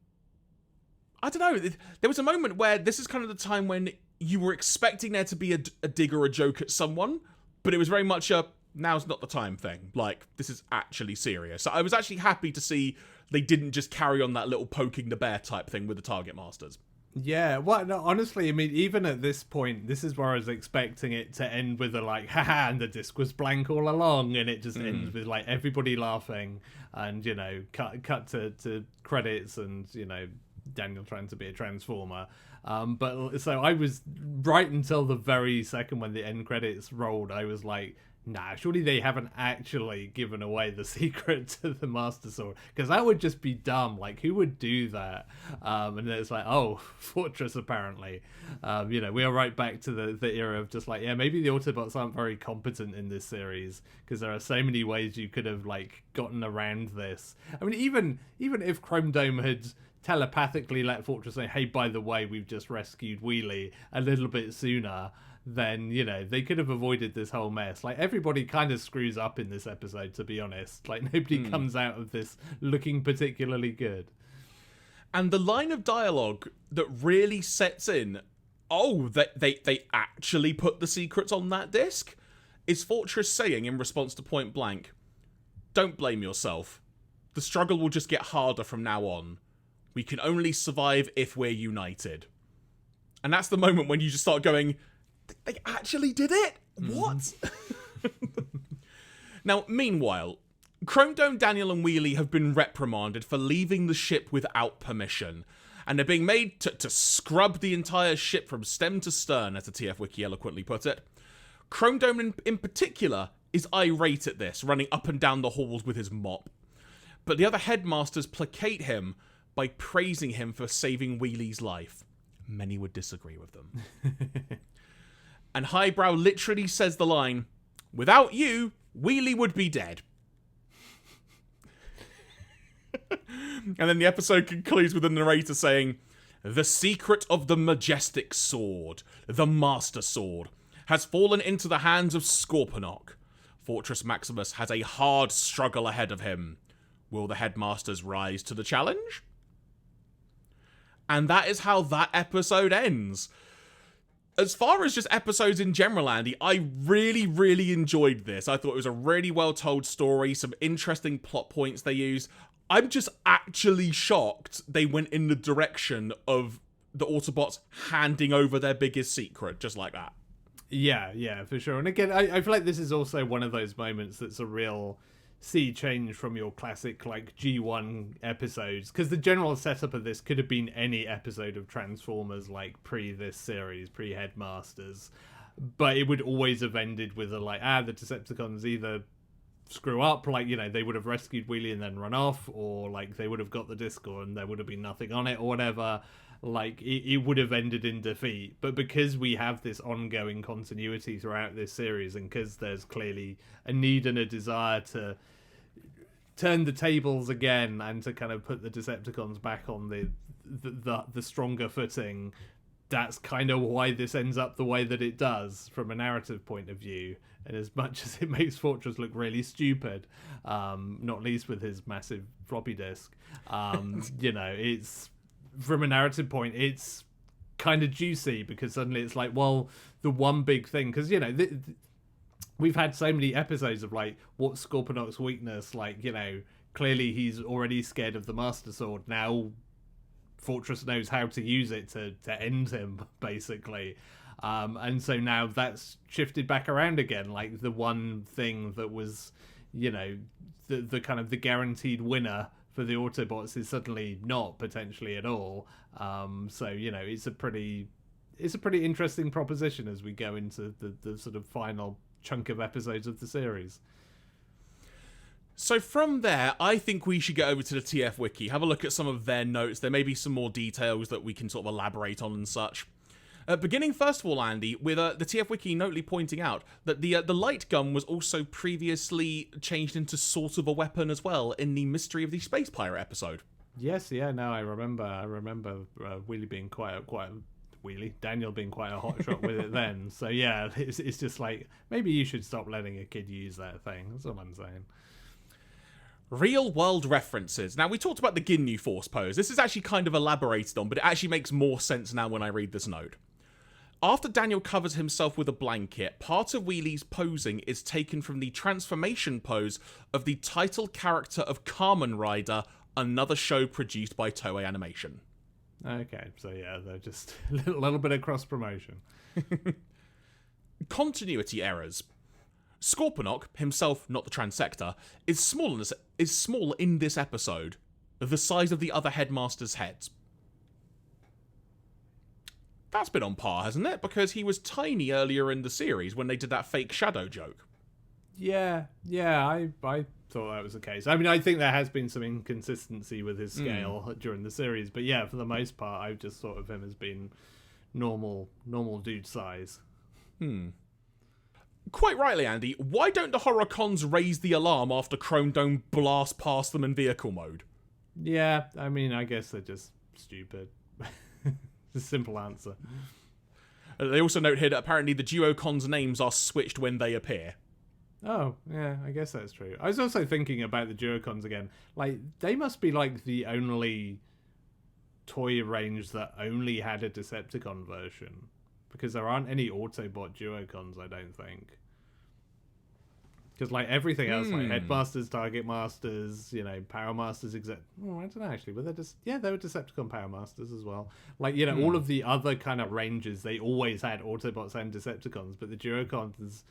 I don't know, there was a moment where this is kind of the time when you were expecting there to be a dig or a joke at someone, but it was very much a now's not the time thing. Like, this is actually serious. So I was actually happy to see they didn't just carry on that little poking the bear type thing with the Target Masters. Yeah, well, no, honestly, I mean, even at this point, this is where I was expecting it to end with a like, haha, and the disc was blank all along, and it just ends with like everybody laughing, and you know, cut to credits, and you know, Daniel trying to be a Transformer. But so I was right until the very second when the end credits rolled, I was like, nah, surely they haven't actually given away the secret to the Master Sword, because that would just be dumb. Like, who would do that? And then it's like, oh, Fortress apparently. You know, we are right back to the era of just like, yeah, maybe the Autobots aren't very competent in this series, because there are so many ways you could have like gotten around this. I mean, even if Chrome Dome had telepathically let Fortress say, hey, by the way, we've just rescued Wheelie a little bit sooner, then, you know, they could have avoided this whole mess. Like, everybody kind of screws up in this episode, to be honest. Like, nobody comes out of this looking particularly good. And the line of dialogue that really sets in, oh, they actually put the secrets on that disc, is Fortress saying in response to Point Blank, don't blame yourself. The struggle will just get harder from now on. We can only survive if we're united. And that's the moment when you just start going, they actually did it? What? Now, meanwhile, Chrome Dome, Daniel, and Wheelie have been reprimanded for leaving the ship without permission, and they're being made to scrub the entire ship from stem to stern, as the TF Wiki eloquently put it. Chrome Dome in particular is irate at this, running up and down the halls with his mop. But the other headmasters placate him by praising him for saving Wheelie's life. Many would disagree with them. And Highbrow literally says the line, "Without you, Wheelie would be dead." And then the episode concludes with the narrator saying, "The secret of the majestic sword, the Master Sword, has fallen into the hands of Scorpnok. Fortress Maximus has a hard struggle ahead of him. Will the headmasters rise to the challenge?" And that is how that episode ends. As far as just episodes in general, Andy, I really, really enjoyed this. I thought it was a really well-told story, some interesting plot points they used. I'm just actually shocked they went in the direction of the Autobots handing over their biggest secret, just like that. Yeah, for sure. And again, I feel like this is also one of those moments that's a real sea change from your classic, like, G1 episodes. Because the general setup of this could have been any episode of Transformers, like, pre this series, pre-Headmasters. But it would always have ended with the Decepticons either screw up, like, you know, they would have rescued Wheelie and then run off, or, like, they would have got the disc and there would have been nothing on it or whatever. Like, it would have ended in defeat. But because we have this ongoing continuity throughout this series, and because there's clearly a need and a desire to turn the tables again and to kind of put the Decepticons back on the stronger footing, that's kind of why this ends up the way that it does from a narrative point of view. And as much as it makes Fortress look really stupid, not least with his massive floppy disk, you know, it's, from a narrative point, it's kind of juicy, because suddenly it's like, well, the one big thing, because, you know, we've had so many episodes of, like, what's Scorpnok's weakness? Like, you know, clearly he's already scared of the Master Sword. Now Fortress knows how to use it to end him, basically. And so now that's shifted back around again. Like, the one thing that was, you know, the kind of the guaranteed winner for the Autobots is suddenly not, potentially, at all. So, you know, it's a pretty interesting proposition as we go into the sort of final chunk of episodes of the series. So from there, I think we should get over to the TF Wiki, have a look at some of their notes. There may be some more details that we can sort of elaborate on and such. Beginning, first of all, Andy, with the TF Wiki notely pointing out that the light gun was also previously changed into sort of a weapon as well in the Mystery of the Space Pirate episode. Yes, yeah, no, I remember Wheelie being Daniel being quite a hot shot with it then. So yeah, it's just like, maybe you should stop letting a kid use that thing. That's all I'm saying. Real world references. Now, we talked about the Ginyu Force pose. This is actually kind of elaborated on, but it actually makes more sense now when I read this note. After Daniel covers himself with a blanket, part of Wheelie's posing is taken from the transformation pose of the title character of Kamen Rider, another show produced by Toei Animation. Okay, so yeah, they're just a little bit of cross-promotion. Continuity errors. Scorpnok, himself not the transector, is small in this episode, the size of the other headmasters' heads. That's been on par, hasn't it? Because he was tiny earlier in the series when they did that fake shadow joke. Yeah, I thought that was the case. I mean, I think there has been some inconsistency with his scale during the series, but yeah, for the most part, I've just thought of him as being normal dude size. Quite rightly, Andy, why don't the Horrorcons raise the alarm after Chrome Dome blasts past them in vehicle mode? Yeah, I mean, I guess they're just stupid. The simple answer. They also note here that apparently the Duocons' names are switched when they appear. Oh, yeah, I guess that's true. I was also thinking about the Duocons again. Like, they must be, like, the only toy range that only had a Decepticon version. Because there aren't any Autobot Duocons, I don't think. Because, like, everything else, like Headmasters, Target Masters, you know, Power Masters, I don't know, actually. But they were Decepticon Power Masters as well. Like, you know, all of the other kind of ranges, they always had Autobots and Decepticons. But the Duocons,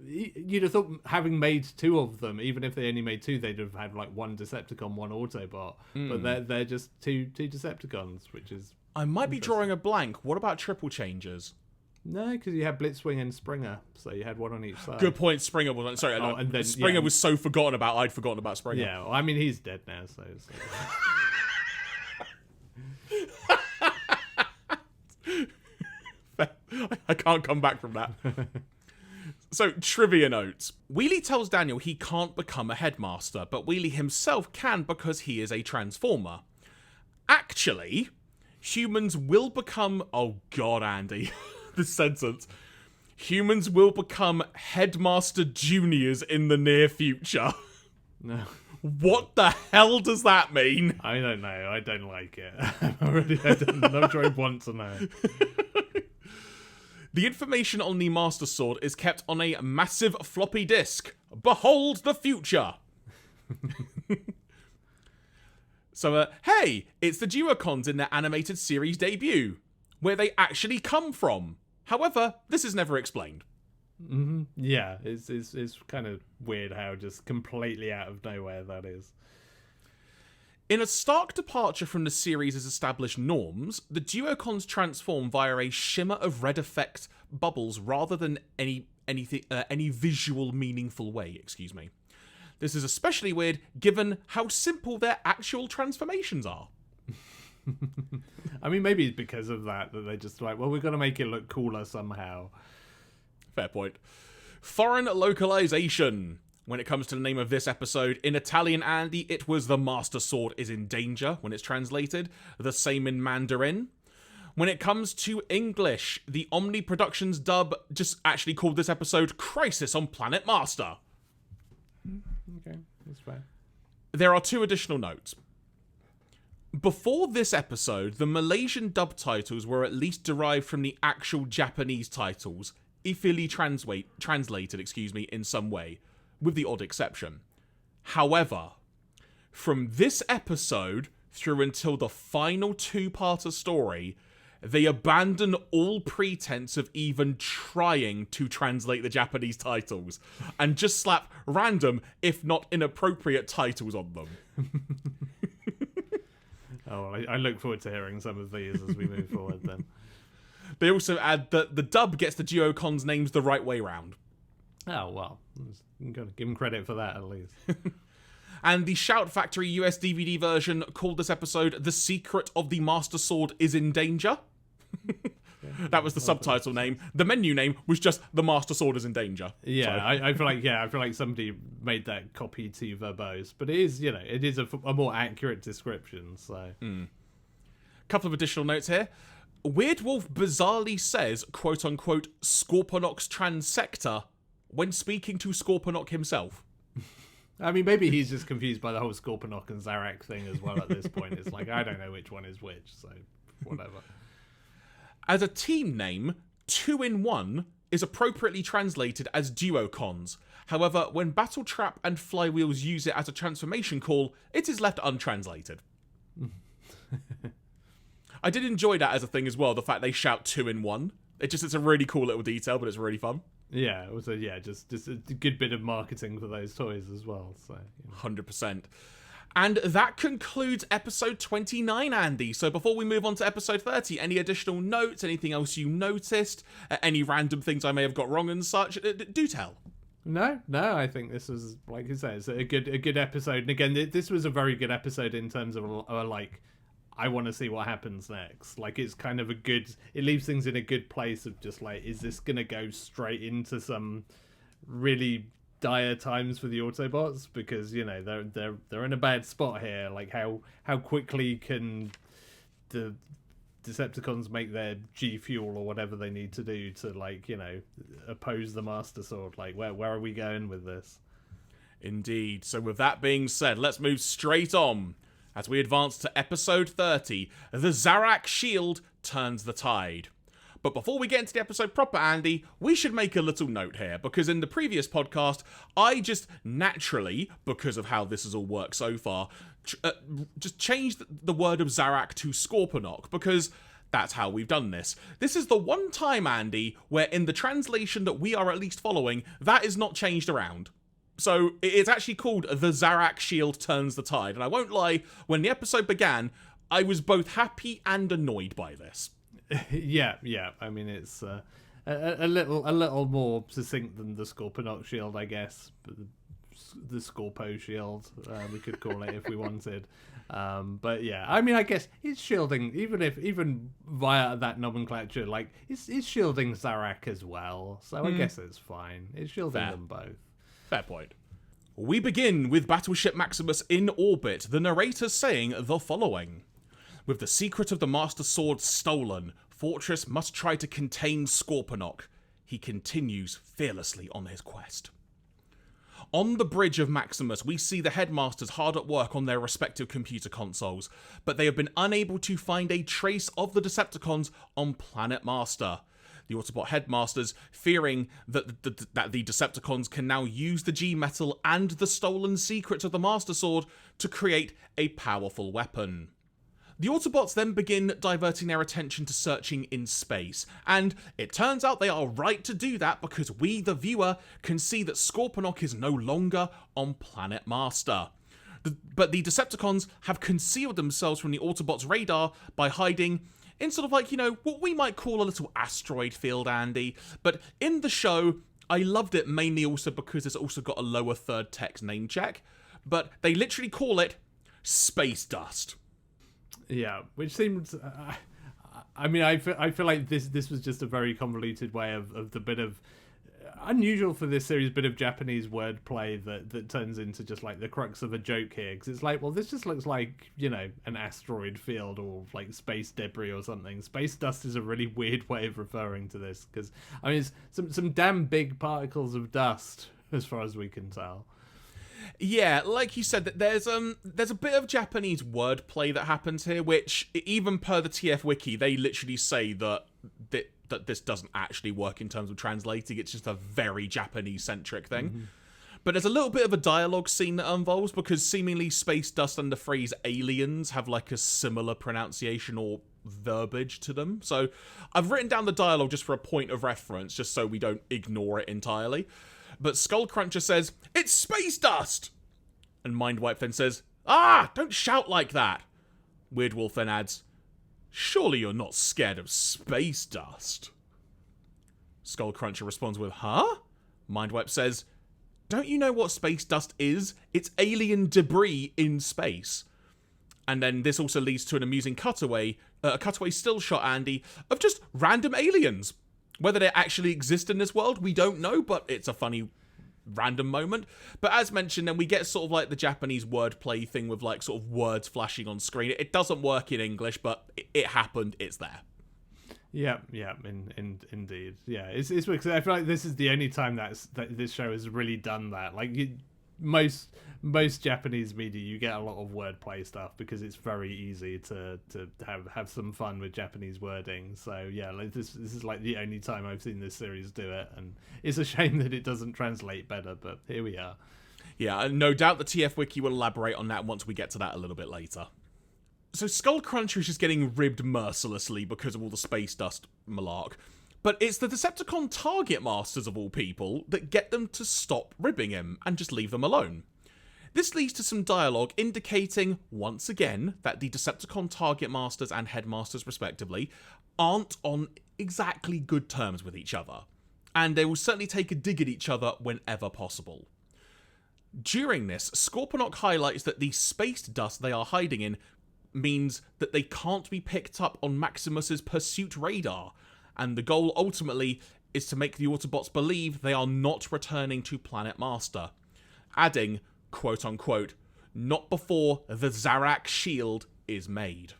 you'd have thought, having made two of them, even if they only made two, they'd have had, like, one Decepticon, one Autobot. But they're just two Decepticons, which is... I might be drawing a blank. What about triple changers? No, because you had Blitzwing and Springer, so you had one on each side. Good point. Springer was sorry. Oh, and then, Springer was so forgotten about. I'd forgotten about Springer. Yeah, well, I mean he's dead now, so I can't come back from that. So, trivia notes. Wheelie tells Daniel he can't become a headmaster, but Wheelie himself can because he is a transformer. Actually, humans will become... Oh god, Andy. This sentence. Humans will become headmaster juniors in the near future. no. What the hell does that mean? I don't know. I don't like it. I'm not sure I want to know. The information on the Master Sword is kept on a massive floppy disk. Behold the future! So, hey, it's the Duocons in their animated series debut, where they actually come from. However, this is never explained. Mm-hmm. Yeah, it's kind of weird how just completely out of nowhere that is. In a stark departure from the series' established norms, the Duocons transform via a shimmer of red effect bubbles rather than any visual meaningful way, excuse me. This is especially weird given how simple their actual transformations are. I mean, maybe it's because of that they're just like, well, we've got to make it look cooler somehow. Fair point. Foreign localization. When it comes to the name of this episode, in Italian, Andy, it was The Master Sword is in Danger when it's translated. The same in Mandarin. When it comes to English, the Omni Productions dub just actually called this episode Crisis on Planet Master. Okay, that's fair. There are two additional notes. Before this episode, the Malaysian dub titles were at least derived from the actual Japanese titles, ifily translated, in some way, with the odd exception. However, from this episode through until the final two-parter story, they abandon all pretense of even trying to translate the Japanese titles and just slap random, if not inappropriate, titles on them. Oh, well, I look forward to hearing some of these as we move forward then. They also add that the dub gets the Duocons' names the right way round. Oh, well. You've got to give them credit for that, at least. And the Shout Factory US DVD version called this episode The Secret of the Master Sword is in Danger. That was the subtitle name. The menu name was just The Master Sword is in Danger. Yeah, so. I feel like somebody made that copy to verbose, but it is, it is a more accurate description, so. Couple of additional notes here. Weird Wolf bizarrely says, quote unquote, Scorpnok's transector when speaking to Scorpnok himself. I mean, maybe he's just confused by the whole Scorpnok and Zarak thing as well at this point. It's like, I don't know which one is which, so whatever. As a team name, 2-in-1 is appropriately translated as Duocons. However, when Battletrap and Flywheels use it as a transformation call, it is left untranslated. I did enjoy that as a thing as well, the fact they shout 2-in-1. It's a really cool little detail, but it's really fun. Yeah, it was just a good bit of marketing for those toys as well. So 100%. And that concludes episode 29, Andy. So before we move on to episode 30, any additional notes, anything else you noticed, any random things I may have got wrong and such, do tell. No, I think this was, like you say, it's a good episode. And again, this was a very good episode in terms of like, I want to see what happens next. Like, it's kind of it leaves things in a good place of just like, is this going to go straight into some really dire times for the Autobots? Because, they're in a bad spot here. Like, how quickly can the Decepticons make their G Fuel or whatever they need to do to, like, oppose the Master Sword? Like, where are we going with this? Indeed. So with that being said, let's move straight on. As we advance to episode 30, the Zarak shield turns the tide. But before we get into the episode proper, Andy, we should make a little note here, because in the previous podcast, I just naturally, because of how this has all worked so far, just changed the word of Zarak to Scorpnok, because that's how we've done this. This is the one time, Andy, where in the translation that we are at least following, that is not changed around. So it's actually called The Zarak Shield Turns the Tide. And I won't lie, when the episode began, I was both happy and annoyed by this. Yeah. I mean, it's a little more succinct than the Scorpnok shield, I guess. But the Scorpo shield, we could call it if we wanted. But yeah, I mean, I guess it's shielding, even via that nomenclature, like it's shielding Zarak as well. So I guess it's fine. It's shielding them both. Fair point. We begin with Battleship Maximus in orbit, the narrator saying the following. With the secret of the Master Sword stolen, Fortress must try to contain Scorpnok. He continues fearlessly on his quest. On the bridge of Maximus, we see the Headmasters hard at work on their respective computer consoles, but they have been unable to find a trace of the Decepticons on Planet Master. The Autobot Headmasters, fearing that the Decepticons can now use the G-Metal and the stolen secrets of the Master Sword to create a powerful weapon. The Autobots then begin diverting their attention to searching in space, and it turns out they are right to do that because we, the viewer, can see that Scorpnok is no longer on Planet Master. But the Decepticons have concealed themselves from the Autobots' radar by hiding in sort of like, what we might call a little asteroid field, Andy. But in the show, I loved it mainly also because it's also got a lower third text name check, but they literally call it space dust. Yeah, which seems. I mean, I feel like this was just a very convoluted way of the bit of unusual for this series bit of Japanese wordplay that turns into just like the crux of a joke here, because it's like, well, this just looks like an asteroid field or like space debris or something. Space dust is a really weird way of referring to this, because I mean, it's some damn big particles of dust as far as we can tell. Yeah, like you said, there's a bit of Japanese wordplay that happens here, which even per the TF wiki, they literally say that this doesn't actually work in terms of translating. It's just a very Japanese-centric thing. Mm-hmm. But there's a little bit of a dialogue scene that involves, because seemingly space dust and the phrase aliens have like a similar pronunciation or verbiage to them. So I've written down the dialogue just for a point of reference, just so we don't ignore it entirely. But Skullcruncher says, "It's space dust!" And Mindwipe then says, "Ah, don't shout like that." Weirdwolf then adds, "Surely you're not scared of space dust?" Skullcruncher responds with, "Huh?" Mindwipe says, "Don't you know what space dust is? It's alien debris in space." And then this also leads to an amusing cutaway, a cutaway still shot, Andy, of just random aliens. Whether they actually exist in this world, we don't know, but it's a funny random moment. But as mentioned, then we get sort of like the Japanese wordplay thing with like sort of words flashing on screen. It doesn't work in English, but it happened. It's there. Yeah, indeed. Yeah, it's because I feel like this is the only time that this show has really done that. Like most Japanese media, you get a lot of wordplay stuff because it's very easy to have some fun with Japanese wording. So yeah, like this is like the only time I've seen this series do it, and it's a shame that it doesn't translate better, but here we are. Yeah, no doubt the TF Wiki will elaborate on that once we get to that a little bit later. So Skullcruncher is just getting ribbed mercilessly because of all the space dust malark. But it's the Decepticon Target Masters, of all people, that get them to stop ribbing him and just leave them alone. This leads to some dialogue indicating, once again, that the Decepticon Target Masters and Headmasters, respectively, aren't on exactly good terms with each other. And they will certainly take a dig at each other whenever possible. During this, Scorpnok highlights that the space dust they are hiding in means that they can't be picked up on Maximus's pursuit radar, and the goal ultimately is to make the Autobots believe they are not returning to Planet Master, adding, quote-unquote, "not before the Zarak shield is made."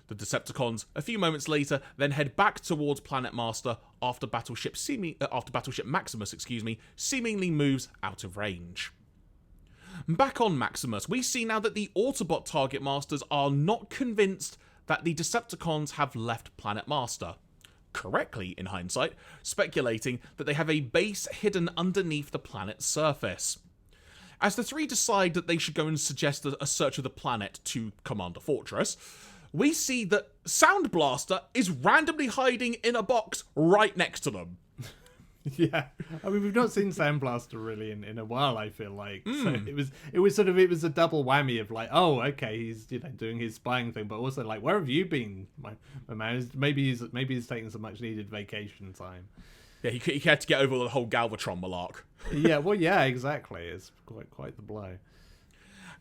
The Decepticons, a few moments later, then head back towards Planet Master after Battleship Maximus, seemingly moves out of range. Back on Maximus, we see now that the Autobot Target Masters are not convinced that the Decepticons have left Planet Master. Correctly, in hindsight, speculating that they have a base hidden underneath the planet's surface. As the three decide that they should go and suggest a search of the planet to Commander Fortress, we see that Sound Blaster is randomly hiding in a box right next to them. Yeah, I mean we've not seen Sandblaster really in a while. I feel like so it was a double whammy of like, oh okay, he's doing his spying thing, but also like, where have you been, my man? Maybe he's taking some much needed vacation time. Yeah, he had to get over the whole Galvatron malark. Yeah, well, yeah, exactly. It's quite the blow.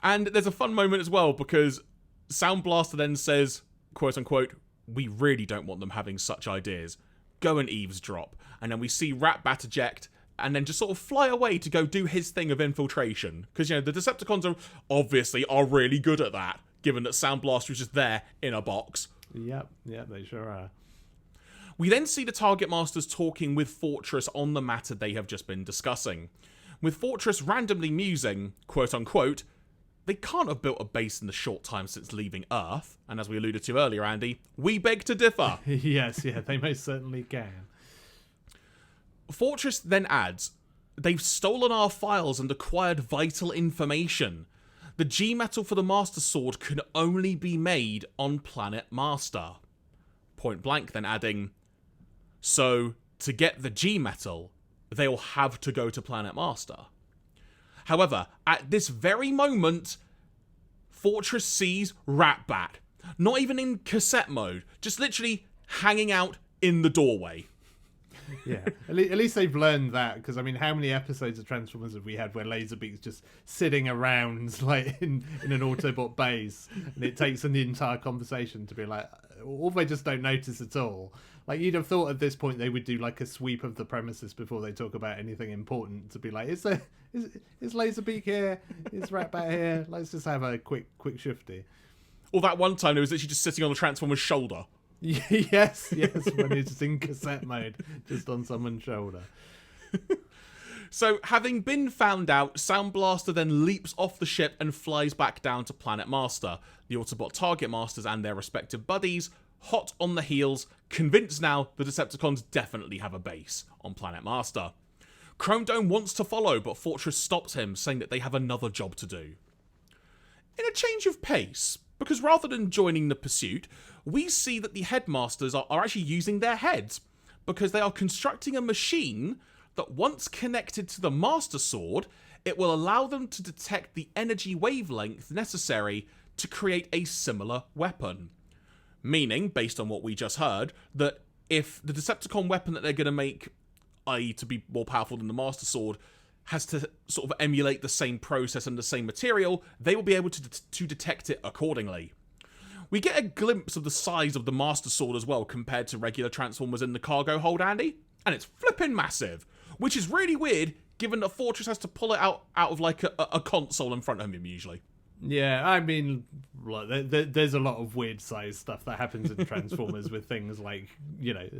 And there's a fun moment as well because Sound Blaster then says, quote unquote, "We really don't want them having such ideas. Go and eavesdrop." And then we see Rat-Bat eject and then just sort of fly away to go do his thing of infiltration. Because, the Decepticons are really good at that, given that Sound Blaster is just there in a box. Yep, they sure are. We then see the Target Masters talking with Fortress on the matter they have just been discussing. With Fortress randomly musing, quote unquote, "They can't have built a base in the short time since leaving Earth." And as we alluded to earlier, Andy, we beg to differ. Yes, yeah, they most certainly can. Fortress then adds, "They've stolen our files and acquired vital information. The G-metal for the Master Sword can only be made on Planet Master." Point blank then adding, "So, to get the G-metal, they'll have to go to Planet Master." However, at this very moment, Fortress sees Rat-Bat. Not even in cassette mode, just literally hanging out in the doorway. Yeah, at least they've learned that, because I mean, how many episodes of Transformers have we had where Laserbeak's just sitting around like in an Autobot base, and it takes an entire conversation to be like, or they just don't notice at all. Like, you'd have thought at this point they would do like a sweep of the premises before they talk about anything important to be like, is Laserbeak here? Is Rat-Bat here? Let's just have a quick shifty. Or that one time it was literally just sitting on the Transformer's shoulder. Yes, when it's in cassette mode, just on someone's shoulder. So, having been found out, Sound Blaster then leaps off the ship and flies back down to Planet Master. The Autobot Target Masters and their respective buddies, hot on the heels, convinced now the Decepticons definitely have a base on Planet Master. Chrome Dome wants to follow, but Fortress stops him, saying that they have another job to do. In a change of pace, because rather than joining the pursuit, we see that the Headmasters are actually using their heads, because they are constructing a machine that once connected to the Master Sword, it will allow them to detect the energy wavelength necessary to create a similar weapon. Meaning, based on what we just heard, that if the Decepticon weapon that they're going to make, i.e. to be more powerful than the Master Sword, has to sort of emulate the same process and the same material, they will be able to detect it accordingly. We get a glimpse of the size of the Master Sword as well compared to regular Transformers in the cargo hold, Andy, and it's flipping massive, which is really weird given that Fortress has to pull it out of like a console in front of him usually. Yeah, I mean, there's a lot of weird size stuff that happens in Transformers with things like,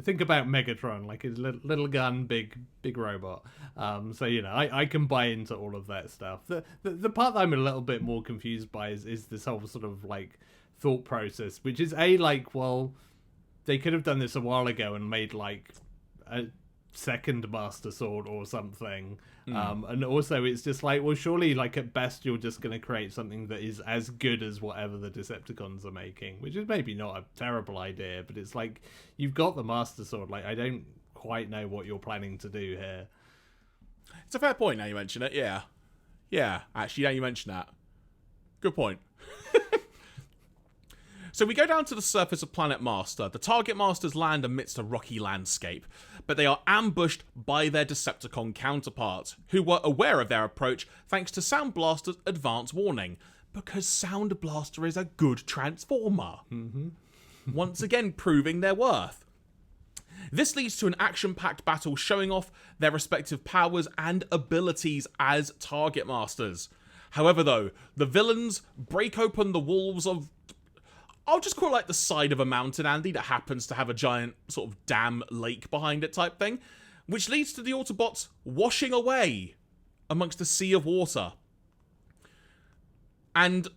think about Megatron, like his little gun, big robot. So, I can buy into all of that stuff. The part that I'm a little bit more confused by is this whole sort of like thought process, which is well, they could have done this a while ago and made like a second Master Sword or something. And also it's just like, well, surely like at best you're just going to create something that is as good as whatever the Decepticons are making, which is maybe not a terrible idea, but it's like, you've got the Master Sword, like I don't quite know what you're planning to do here. It's a fair point now you mention it. Yeah, actually, now you mention that, good point. So we go down to the surface of Planet Master. The Target Masters land amidst a rocky landscape, but they are ambushed by their Decepticon counterparts, who were aware of their approach thanks to Sound Blaster's advance warning, because Sound Blaster is a good Transformer. Once again proving their worth. This leads to an action-packed battle showing off their respective powers and abilities as Target Masters. However though, the villains break open the walls of, I'll just call it like the side of a mountain, Andy, that happens to have a giant sort of dam lake behind it type thing, which leads to the Autobots washing away amongst a sea of water. And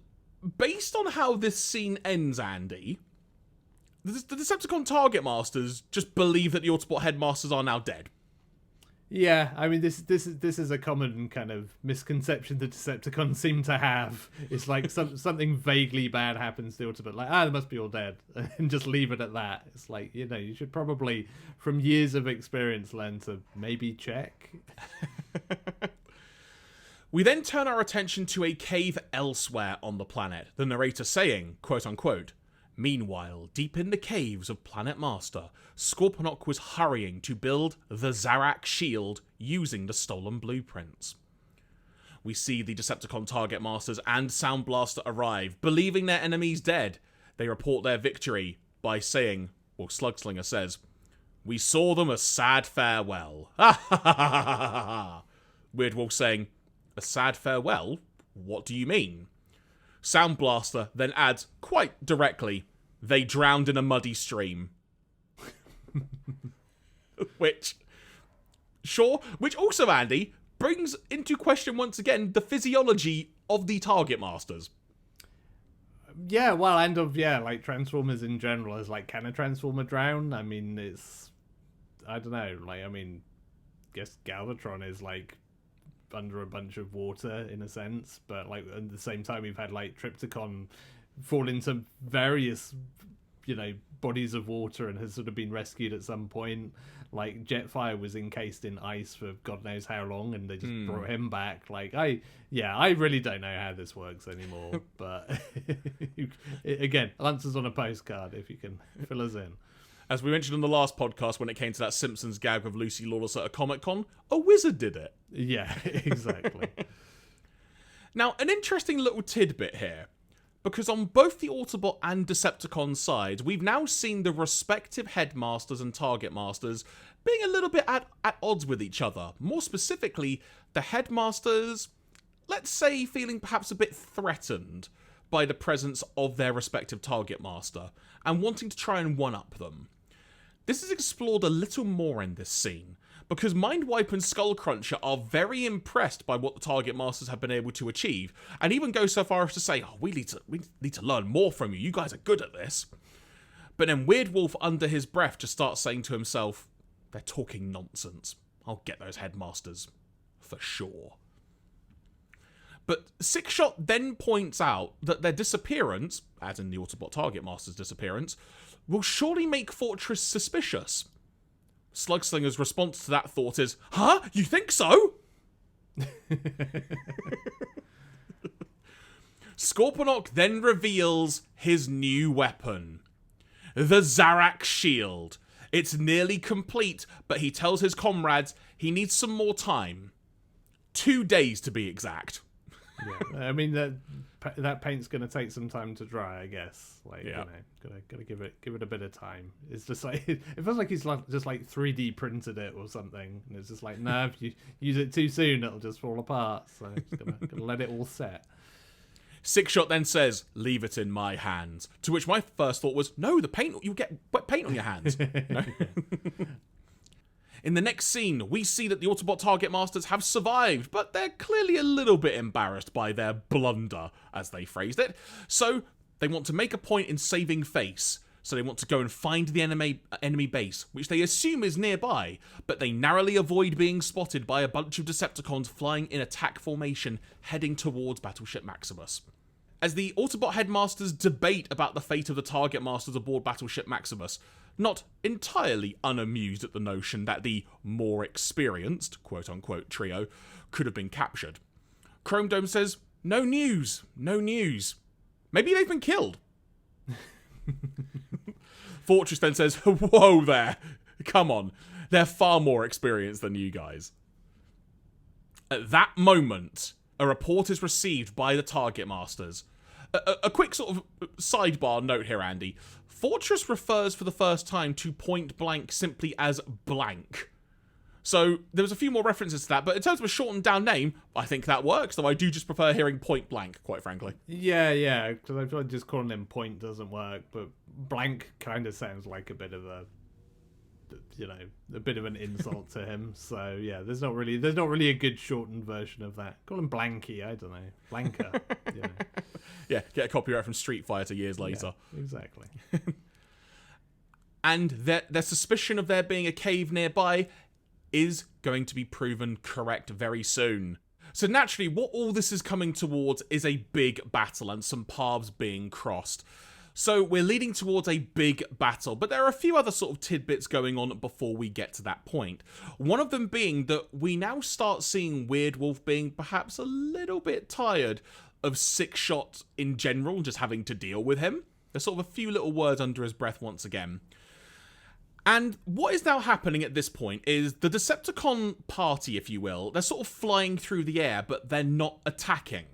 based on how this scene ends, Andy, the Decepticon Target Masters just believe that the Autobot Headmasters are now dead. Yeah, I mean this is a common kind of misconception that Decepticons seem to have. It's like something vaguely bad happens to Autobot, like they must be all dead, and just leave it at that. It's like, you should probably, from years of experience, learn to maybe check. We then turn our attention to a cave elsewhere on the planet, the narrator saying, quote unquote, "Meanwhile, deep in the caves of Planet Master, Scorpnok was hurrying to build the Zarak shield using the stolen blueprints." We see the Decepticon Target Masters and Sound Blaster arrive, believing their enemy's dead. They report their victory by saying, or Slugslinger says, "We saw them a sad farewell." Weird Wolf saying, "A sad farewell? What do you mean?" Sound Blaster then adds, quite directly, "They drowned in a muddy stream." Which also, Andy, brings into question once again the physiology of the Target Masters. Yeah, well, like Transformers in general is like, can a Transformer drown? I mean, I don't know, like, I mean, guess Galvatron is like under a bunch of water in a sense, but like at the same time we've had like Trypticon fall into various bodies of water and has sort of been rescued at some point. Like Jetfire was encased in ice for God knows how long, and they just brought him back. Like I really don't know how this works anymore, but again, answers on a postcard if you can fill us in. As we mentioned on the last podcast, when it came to that Simpsons gag with Lucy Lawless at a Comic-Con, a wizard did it. Yeah, exactly. Now, an interesting little tidbit here, because on both the Autobot and Decepticon sides, we've now seen the respective Headmasters and Target Masters being a little bit at odds with each other. More specifically, the Headmasters, let's say, feeling perhaps a bit threatened by the presence of their respective Target Master, and wanting to try and one-up them. This is explored a little more in this scene, because Mindwipe and Skullcruncher are very impressed by what the Target Masters have been able to achieve, and even go so far as to say, we need to learn more from you, you guys are good at this. But then Weird Wolf, under his breath, just starts saying to himself, they're talking nonsense. I'll get those Headmasters. For sure. But Sixshot then points out that their disappearance, as in the Autobot Target Master's disappearance, will surely make Fortress suspicious. Slugslinger's response to that thought is, "Huh? You think so?" Scorpnok then reveals his new weapon, the Zarak shield. It's nearly complete, but he tells his comrades he needs some more time. 2 days to be exact. Yeah, I mean that paint's gonna take some time to dry, I guess. Like, gotta give it a bit of time. It's just like it feels like he's just 3D printed it or something, and it's just like, nah, if you use it too soon, it'll just fall apart. So just gonna let it all set. Sixshot then says, "Leave it in my hands." To which my first thought was, no, the paint, you'll get wet paint on your hands. No? In the next scene, we see that the Autobot Target Masters have survived, but they're clearly a little bit embarrassed by their blunder, as they phrased it. So they want to make a point in saving face. So they want to go and find the enemy base, which they assume is nearby, but they narrowly avoid being spotted by a bunch of Decepticons flying in attack formation, heading towards Battleship Maximus. As the Autobot Headmasters debate about the fate of the Target Masters aboard Battleship Maximus, not entirely unamused at the notion that the more experienced, quote-unquote, trio could have been captured, Chrome Dome says, no news. Maybe they've been killed. Fortress then says, whoa there, come on, they're far more experienced than you guys. At that moment, a report is received by the Target Masters. A quick sort of sidebar note here, Andy. Fortress refers for the first time to point blank simply as blank. So there was a few more references to that, but in terms of a shortened down name, I think that works, though I do just prefer hearing point blank, quite frankly. Yeah, because I feel like just calling him point doesn't work, but blank kind of sounds like a bit of an insult to him. So yeah, there's not really a good shortened version of that. Call him Blanky, I don't know. Blanker. Yeah, get a copyright from Street Fighter years later. Yeah, exactly. And their suspicion of there being a cave nearby is going to be proven correct very soon. So naturally, what all this is coming towards is a big battle and some paths being crossed. So we're leading towards a big battle, but there are a few other sort of tidbits going on before we get to that point. One of them being that we now start seeing Weird Wolf being perhaps a little bit tired of Six Shot in general, just having to deal with him. There's sort of a few little words under his breath once again. And what is now happening at this point is the Decepticon party, if you will, they're sort of flying through the air, but they're not attacking.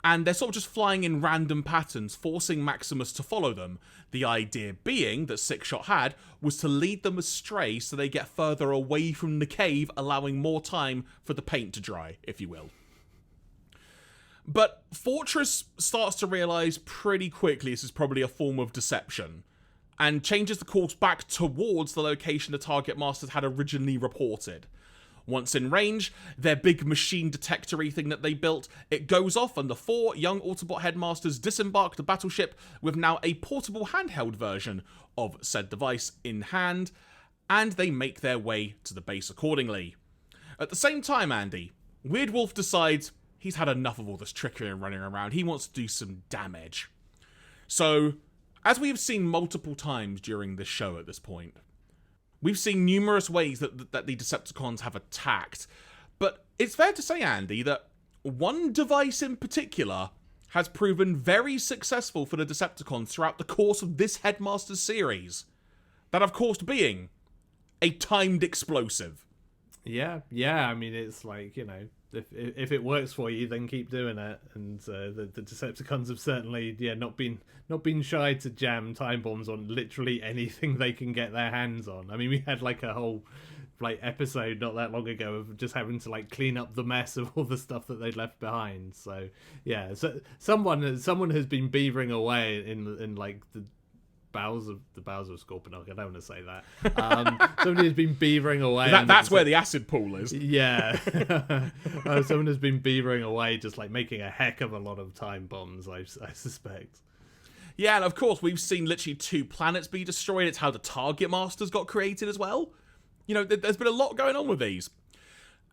And they're sort of just flying in random patterns, forcing Maximus to follow them. The idea being that Six Shot had was to lead them astray so they get further away from the cave, allowing more time for the paint to dry, if you will. But Fortress starts to realise pretty quickly this is probably a form of deception, and changes the course back towards the location the Target Masters had originally reported. Once in range, their big machine detector-y thing that they built, it goes off and the 4 young Autobot headmasters disembark the battleship with now a portable handheld version of said device in hand, and they make their way to the base accordingly. At the same time, Andy, Weird Wolf decides he's had enough of all this trickery and running around. He wants to do some damage. So, as we have seen multiple times during this show at this point, we've seen numerous ways that the Decepticons have attacked. But it's fair to say, Andy, that one device in particular has proven very successful for the Decepticons throughout the course of this Headmasters series. That, of course, being a timed explosive. Yeah, I mean, it's like, you know, if it works for you, then keep doing it. And the Decepticons have certainly, not been shy to jam time bombs on literally anything they can get their hands on. I mean, we had like a whole episode not that long ago of just having to clean up the mess of all the stuff that they'd left behind. So yeah, so someone has been beavering away in the bowels of Scorpnok. I don't want to say that. Somebody has been beavering away. That's where the acid pool is. Yeah. Someone has been beavering away, just making a heck of a lot of time bombs, I suspect. Yeah, and of course, we've seen literally 2 planets be destroyed. It's how the Target Masters got created as well. You know, there's been a lot going on with these.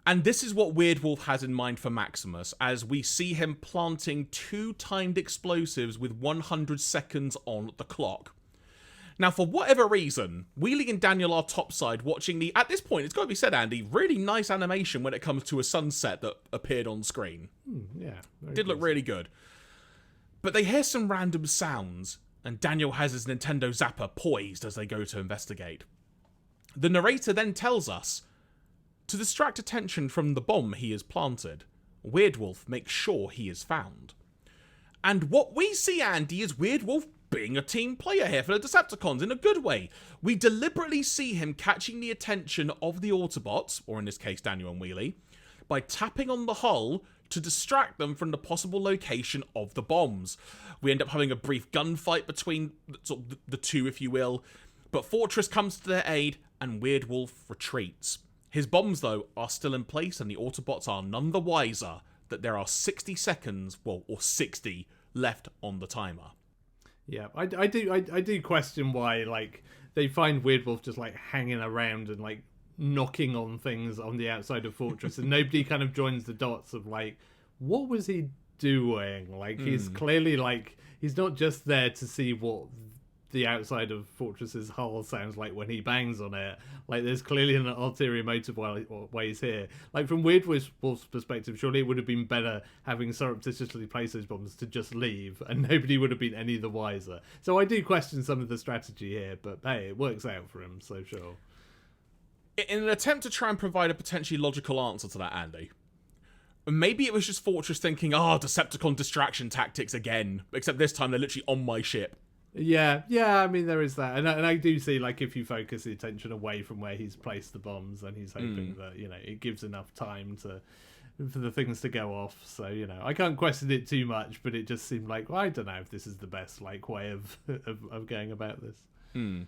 And this is what Weird Wolf has in mind for Maximus, as we see him planting 2 timed explosives with 100 seconds on the clock. Now, for whatever reason, Wheelie and Daniel are topside watching the, at this point, it's got to be said, Andy, really nice animation when it comes to a sunset that appeared on screen. Yeah. Did look really good. But they hear some random sounds, and Daniel has his Nintendo Zapper poised as they go to investigate. The narrator then tells us, to distract attention from the bomb he has planted, Weird Wolf makes sure he is found. And what we see, Andy, is Weird Wolf being a team player here for the Decepticons in a good way. We deliberately see him catching the attention of the Autobots, or in this case Daniel and Wheelie, by tapping on the hull to distract them from the possible location of the bombs. We end up having a brief gunfight between the 2, if you will, but Fortress comes to their aid and Weird Wolf retreats. His bombs, though, are still in place and the Autobots are none the wiser that there are 60 seconds, or 60, left on the timer. Yeah, I do question why, they find Weird Wolf just, hanging around and, knocking on things on the outside of Fortress, and nobody kind of joins the dots of, what was he doing? He's clearly, he's not just there to see what the outside of Fortress's hull sounds like when he bangs on it. There's clearly an ulterior motive why he's here. From Weird Wolf's perspective, surely it would have been better having surreptitiously placed those bombs to just leave, and nobody would have been any the wiser. So I do question some of the strategy here, but hey, it works out for him, so sure. In an attempt to try and provide a potentially logical answer to that, Andy, maybe it was just Fortress thinking, Decepticon distraction tactics again, except this time they're literally on my ship. Yeah, I mean, there is that. And I do see, if you focus the attention away from where he's placed the bombs, then he's hoping that, it gives enough time for the things to go off. So, I can't question it too much, but it just seemed I don't know if this is the best, way of going about this.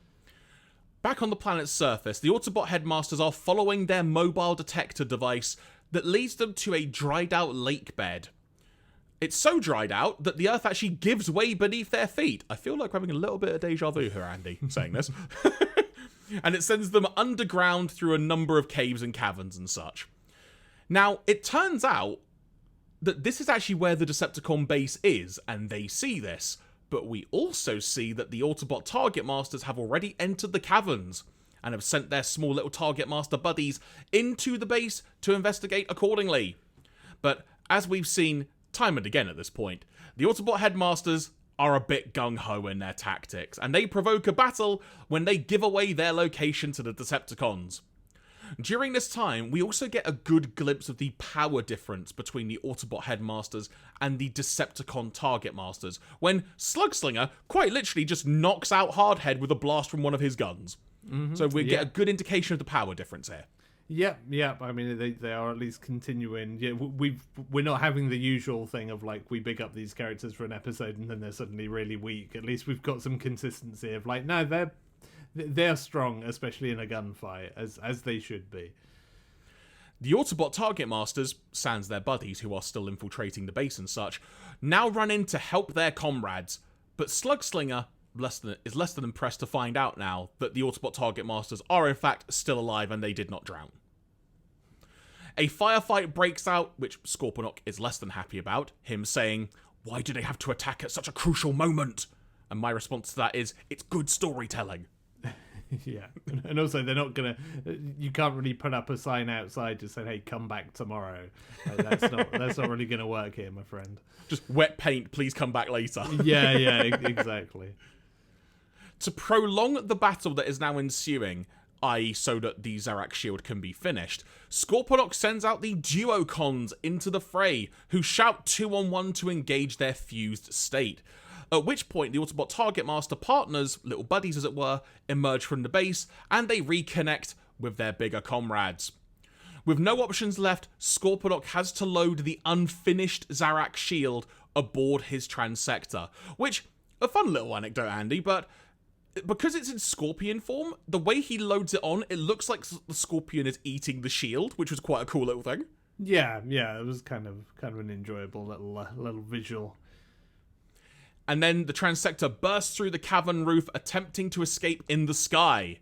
Back on the planet's surface, the Autobot headmasters are following their mobile detector device that leads them to a dried-out lake bed. It's so dried out that the Earth actually gives way beneath their feet. I feel like we're having a little bit of deja vu here, Andy, saying this. And it sends them underground through a number of caves and caverns and such. Now, it turns out that this is actually where the Decepticon base is, and they see this. But we also see that the Autobot Target Masters have already entered the caverns and have sent their small little Target Master buddies into the base to investigate accordingly. But as we've seen time and again at this point, the Autobot Headmasters are a bit gung-ho in their tactics, and they provoke a battle when they give away their location to the Decepticons. During this time, we also get a good glimpse of the power difference between the Autobot Headmasters and the Decepticon Target Masters, when Slugslinger quite literally just knocks out Hardhead with a blast from one of his guns. So we get a good indication of the power difference here. Yep. I mean, they are at least continuing. Yeah, we're not having the usual thing of like we big up these characters for an episode and then they're suddenly really weak. At least we've got some consistency of like, no, they're strong, especially in a gunfight, as they should be. The Autobot Target Masters, sans their buddies who are still infiltrating the base and such, now run in to help their comrades, but Slugslinger is less than impressed to find out now that the Autobot Target Masters are in fact still alive and they did not drown. A firefight breaks out, which Scorpnok is less than happy about, him saying, "Why do they have to attack at such a crucial moment?" And my response to that is, it's good storytelling. Yeah, and also they're not gonna. You can't really put up a sign outside to say, "Hey, come back tomorrow." That's not really gonna work here, my friend. Just wet paint. Please come back later. Yeah, exactly. To prolong the battle that is now ensuing, i.e. so that the Zarak shield can be finished, Scorpnok sends out the Duocons into the fray, who shout 2-on-1 to engage their fused state. At which point the Autobot Target Master partners, little buddies as it were, emerge from the base, and they reconnect with their bigger comrades. With no options left, Scorpnok has to load the unfinished Zarak shield aboard his transector, which, a fun little anecdote, Andy, but because it's in Scorpion form, the way he loads it on, it looks like the Scorpion is eating the shield, which was quite a cool little thing. Yeah, it was kind of an enjoyable little visual. And then the transector bursts through the cavern roof, attempting to escape in the sky.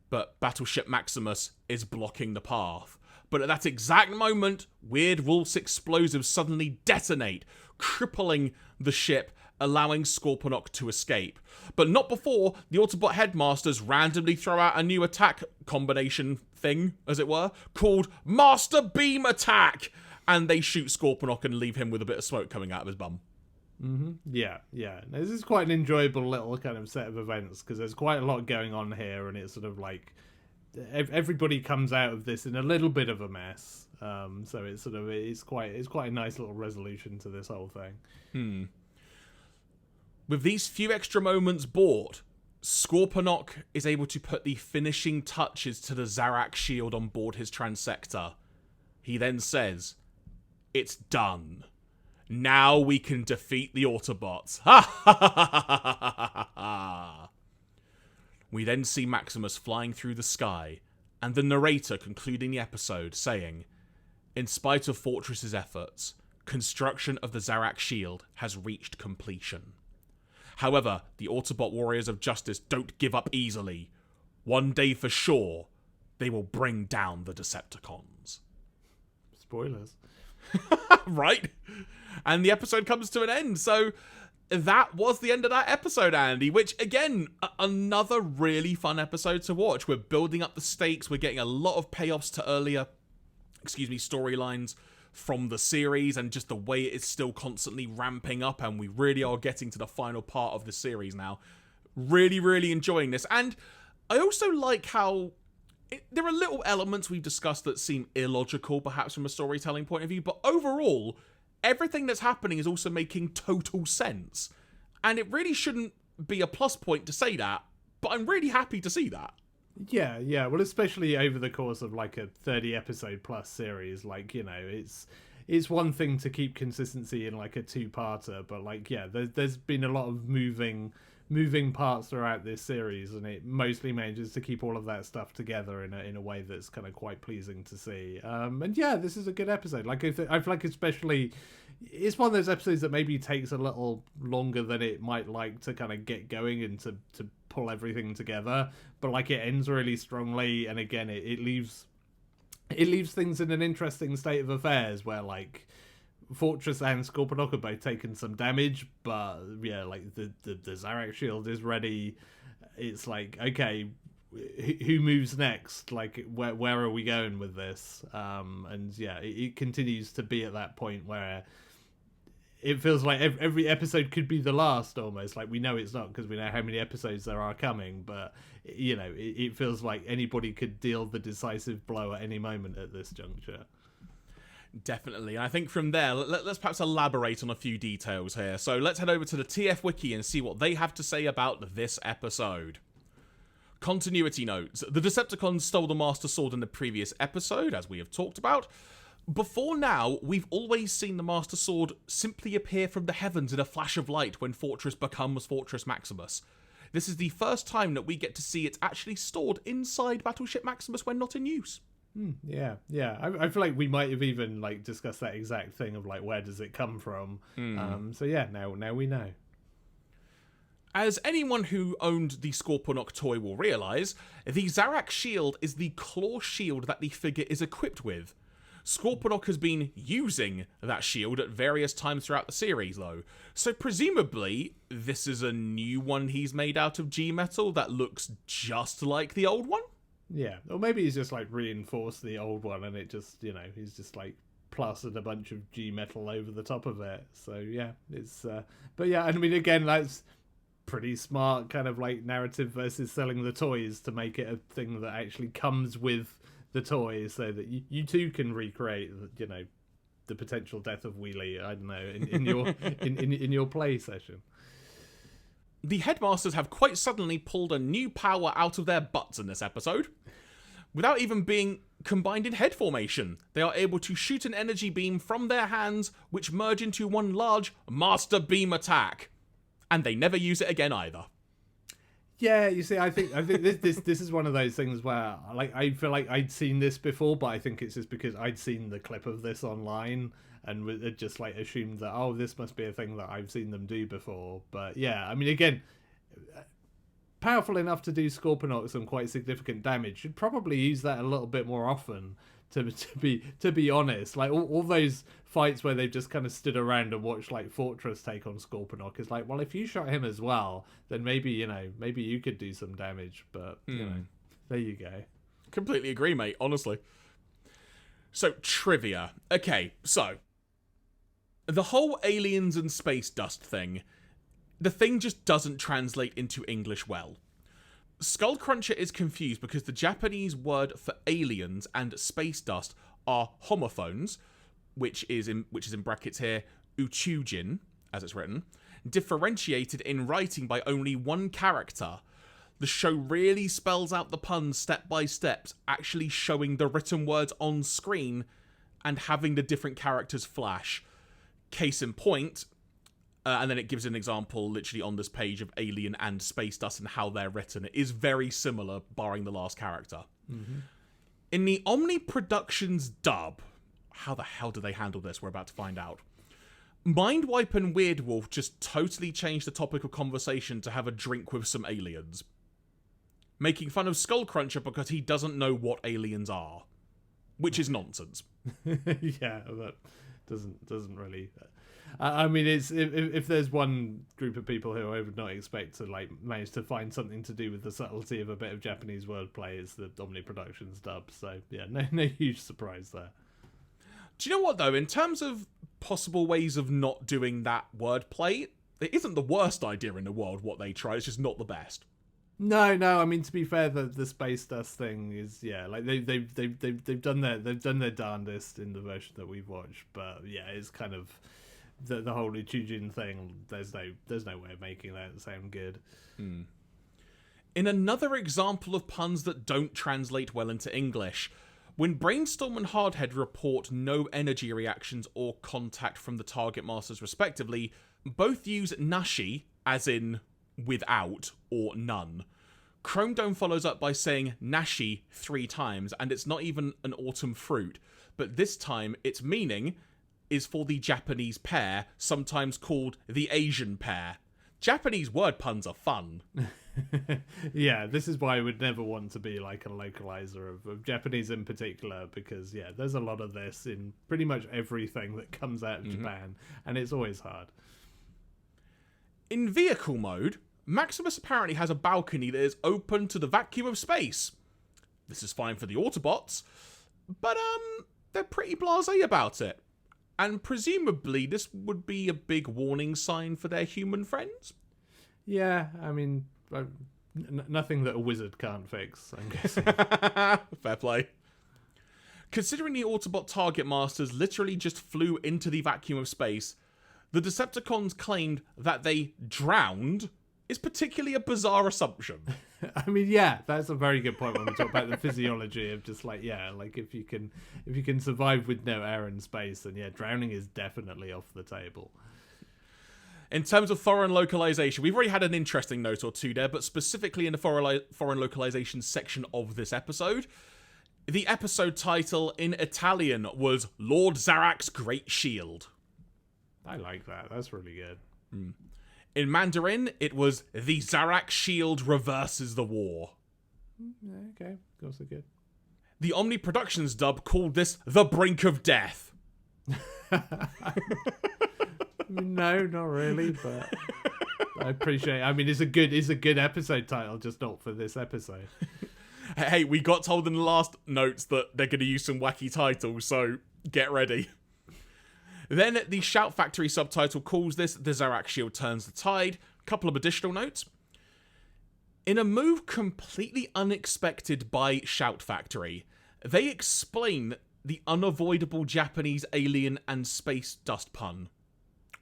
But Battleship Maximus is blocking the path. But at that exact moment, Weird Wolf's explosives suddenly detonate, crippling the ship, allowing Scorpnok to escape. But not before the Autobot Headmasters randomly throw out a new attack combination thing, as it were, called Master Beam Attack! And they shoot Scorpnok and leave him with a bit of smoke coming out of his bum. Yeah. This is quite an enjoyable little kind of set of events because there's quite a lot going on here, and it's sort of like everybody comes out of this in a little bit of a mess. So it's quite a nice little resolution to this whole thing. With these few extra moments bought, Scorpnok is able to put the finishing touches to the Zarak shield on board his transector. He then says, "It's done. Now we can defeat the Autobots." Ha ha ha ha ha. We then see Maximus flying through the sky, and the narrator concluding the episode saying, "In spite of Fortress's efforts, construction of the Zarak shield has reached completion. However, the Autobot Warriors of Justice don't give up easily. One day for sure, they will bring down the Decepticons." Spoilers. Right? And the episode comes to an end. So that was the end of that episode, Andy, which, again, another really fun episode to watch. We're building up the stakes. We're getting a lot of payoffs to earlier, storylines from the series, and just the way it is still constantly ramping up, and we really are getting to the final part of the series now. Really, really enjoying this. And I also like how there are little elements we've discussed that seem illogical, perhaps from a storytelling point of view, but overall, everything that's happening is also making total sense. And it really shouldn't be a plus point to say that, but I'm really happy to see that. Yeah. Well, especially over the course of like a 30 episode plus series, like, it's one thing to keep consistency in like a two-parter, but like, there's been a lot of moving parts throughout this series, and it mostly manages to keep all of that stuff together in a way that's kind of quite pleasing to see. And yeah, this is a good episode. Like I feel like especially it's one of those episodes that maybe takes a little longer than it might like to kind of get going and to pull everything together, but like it ends really strongly, and again it leaves things in an interesting state of affairs where like Fortress and Scorpnok are both taking some damage, but yeah, like the Zarak shield is ready. It's like, okay, who moves next? Like, where are we going with this? And yeah, it continues to be at that point where it feels like every episode could be the last, almost. Like, we know it's not because we know how many episodes there are coming, but you know, it feels like anybody could deal the decisive blow at any moment at this juncture. Definitely. And I think from there, let's perhaps elaborate on a few details here. So let's head over to the TF Wiki and see what they have to say about this episode. Continuity notes. The Decepticons stole the Master Sword in the previous episode, as we have talked about. Before now, we've always seen the Master Sword simply appear from the heavens in a flash of light when Fortress becomes Fortress Maximus. This is the first time that we get to see it actually stored inside Battleship Maximus when not in use. Yeah. I feel like we might have even like discussed that exact thing of like, where does it come from? So yeah, now we know. As anyone who owned the Scorpnok toy will realise, the Zarak shield is the claw shield that the figure is equipped with. Scorpnok has been using that shield at various times throughout the series, though, so presumably this is a new one he's made out of G-metal that looks just like the old one? Yeah, or maybe he's just like reinforced the old one and it just, you know, he's just like plastered a bunch of G-metal over the top of it. So yeah, it's, but yeah, I mean, again, that's pretty smart kind of like narrative versus selling the toys to make it a thing that actually comes with the toys so that you too can recreate, you know, the potential death of Wheelie, I don't know, in your in your play session. The Headmasters have quite suddenly pulled a new power out of their butts in this episode. Without even being combined in head formation, they are able to shoot an energy beam from their hands, which merge into one large Master Beam attack. And they never use it again either. Yeah, you see, I think this is one of those things where like I feel like I'd seen this before, but I think it's just because I'd seen the clip of this online and had just like assumed that, oh, this must be a thing that I've seen them do before. But yeah, I mean, again, powerful enough to do Scorpnok some quite significant damage. Should probably use that a little bit more often. To be honest, like all those fights where they've just kind of stood around and watched like Fortress take on Scorpnok is like, well, if you shot him as well, then maybe you could do some damage. But you know, there you go. Completely agree, mate. Honestly. So trivia. Okay, so the whole aliens and space dust thing, the thing just doesn't translate into English well. Skullcruncher is confused because the Japanese word for aliens and space dust are homophones, which is in brackets here, uchujin, as it's written, differentiated in writing by only one character. The show really spells out the puns step by step, actually showing the written words on screen and having the different characters flash. Case in point, and then it gives an example literally on this page of alien and space dust and how they're written. It is very similar, barring the last character. Mm-hmm. In the Omni Productions dub, how the hell do they handle this? We're about to find out. Mindwipe and Weirdwolf just totally changed the topic of conversation to have a drink with some aliens. Making fun of Skullcruncher because he doesn't know what aliens are. Which is nonsense. Yeah, that doesn't really... I mean, it's if there's one group of people who I would not expect to like manage to find something to do with the subtlety of a bit of Japanese wordplay, it's the Omni Productions dub. So yeah, no huge surprise there. Do you know what though? In terms of possible ways of not doing that wordplay, it isn't the worst idea in the world. What they try, it's just not the best. No. I mean, to be fair, the space dust thing is like they've done their darndest in the version that we've watched, but yeah, it's kind of. The whole Uchujin thing, there's no way of making that sound good. In another example of puns that don't translate well into English, when Brainstorm and Hardhead report no energy reactions or contact from the target masters respectively, both use nashi, as in without or none. Chrome Dome follows up by saying nashi 3 times, and it's not even an autumn fruit, but this time its meaning is for the Japanese pear, sometimes called the Asian pear. Japanese word puns are fun. Yeah, this is why I would never want to be like a localizer of Japanese in particular, because yeah, there's a lot of this in pretty much everything that comes out of Japan, and it's always hard. In vehicle mode, Maximus apparently has a balcony that is open to the vacuum of space. This is fine for the Autobots, but they're pretty blasé about it. And presumably this would be a big warning sign for their human friends? Yeah, I mean, nothing that a wizard can't fix, I'm guessing. Fair play. Considering the Autobot target masters literally just flew into the vacuum of space, the Decepticons claimed that they drowned is particularly a bizarre assumption. I mean, yeah, that's a very good point when we talk about the physiology of just like, yeah, like if you can survive with no air in space, then yeah, drowning is definitely off the table. In terms of foreign localization, we've already had an interesting note or two there, but specifically in the foreign localization section of this episode, the episode title in Italian was Lord Zarak's Great Shield. I like that. That's really good. In Mandarin, it was The Zarak Shield Reverses the War. Yeah, okay, of course they're good. The Omni Productions dub called this The Brink of Death. No, not really, but I appreciate it. I mean, it's a good episode title, just not for this episode. Hey, we got told in the last notes that they're going to use some wacky titles, so get ready. Then the Shout Factory subtitle calls this The Zarak Shield Turns the Tide. Couple of additional notes. In a move completely unexpected by Shout Factory, they explain the unavoidable Japanese alien and space dust pun.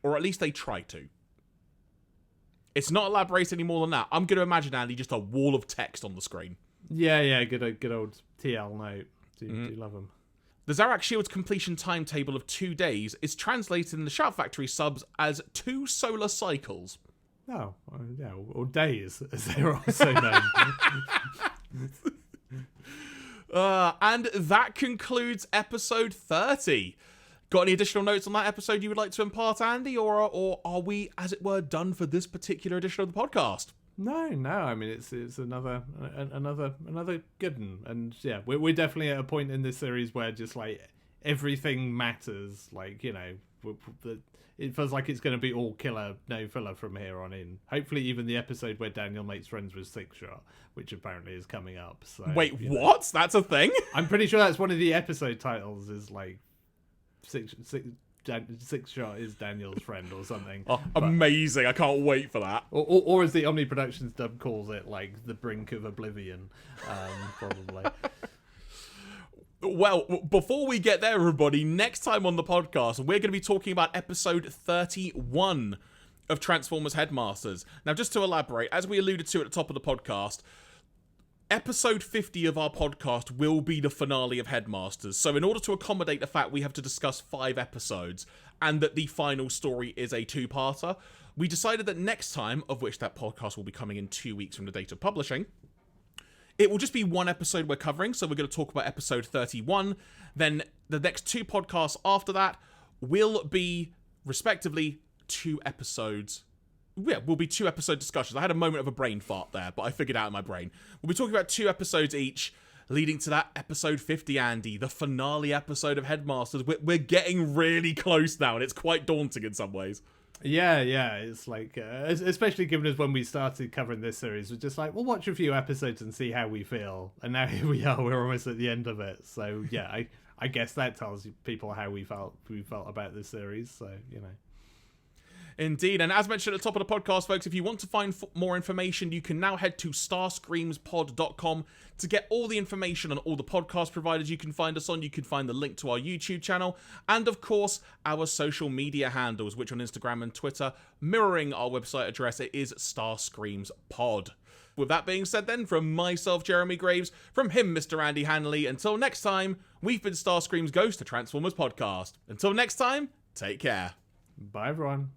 Or at least they try to. It's not elaborated any more than that. I'm going to imagine, Andy, just a wall of text on the screen. Yeah, good old TL note. Do you love them? The Zarak Shield's completion timetable of 2 days is translated in the Shout Factory subs as 2 solar cycles. Oh, yeah, or days, as they're also known. And that concludes episode 30. Got any additional notes on that episode you would like to impart, Andy? Or are we, as it were, done for this particular edition of the podcast? No. I mean, it's another good one, and yeah, we're definitely at a point in this series where just like everything matters. Like, you know, it feels like it's going to be all killer, no filler from here on in. Hopefully, even the episode where Daniel makes friends with Six Shot, which apparently is coming up. So, wait, what? That's a thing? I'm pretty sure that's one of the episode titles. Is like Six Shot is Daniel's friend or something. Oh, amazing. I can't wait for that. Or as the Omni Productions dub calls it, like the brink of oblivion, probably. Well, before we get there, everybody, next time on the podcast, we're going to be talking about episode 31 of Transformers Headmasters. Now, just to elaborate, as we alluded to at the top of the podcast, episode 50 of our podcast will be the finale of Headmasters. So in order to accommodate the fact we have to discuss 5 episodes and that the final story is a 2-parter, we decided that next time, of which that podcast will be coming in 2 weeks from the date of publishing, it will just be 1 episode we're covering. So we're going to talk about episode 31. Then the next 2 podcasts after that will be, respectively, 2 episodes. Yeah, will be 2 episode discussions. I had a moment of a brain fart there, but I figured out in my brain. We'll be talking about 2 episodes each, leading to that episode 50, Andy, the finale episode of Headmasters. We're getting really close now, and it's quite daunting in some ways. Yeah, it's like, especially given us when we started covering this series, we're just like, we'll watch a few episodes and see how we feel. And now here we are, we're almost at the end of it. So yeah, I guess that tells people how we felt about this series. So, you know. Indeed, and as mentioned at the top of the podcast, folks, if you want to find more information, you can now head to starscreamspod.com to get all the information on all the podcast providers you can find us on. You can find the link to our YouTube channel, and of course, our social media handles, which on Instagram and Twitter, mirroring our website address, it is starscreamspod. With that being said then, from myself, Jeremy Graves, from him, Mr. Andy Hanley, until next time, we've been Starscream's Ghost to Transformers podcast. Until next time, take care. Bye, everyone.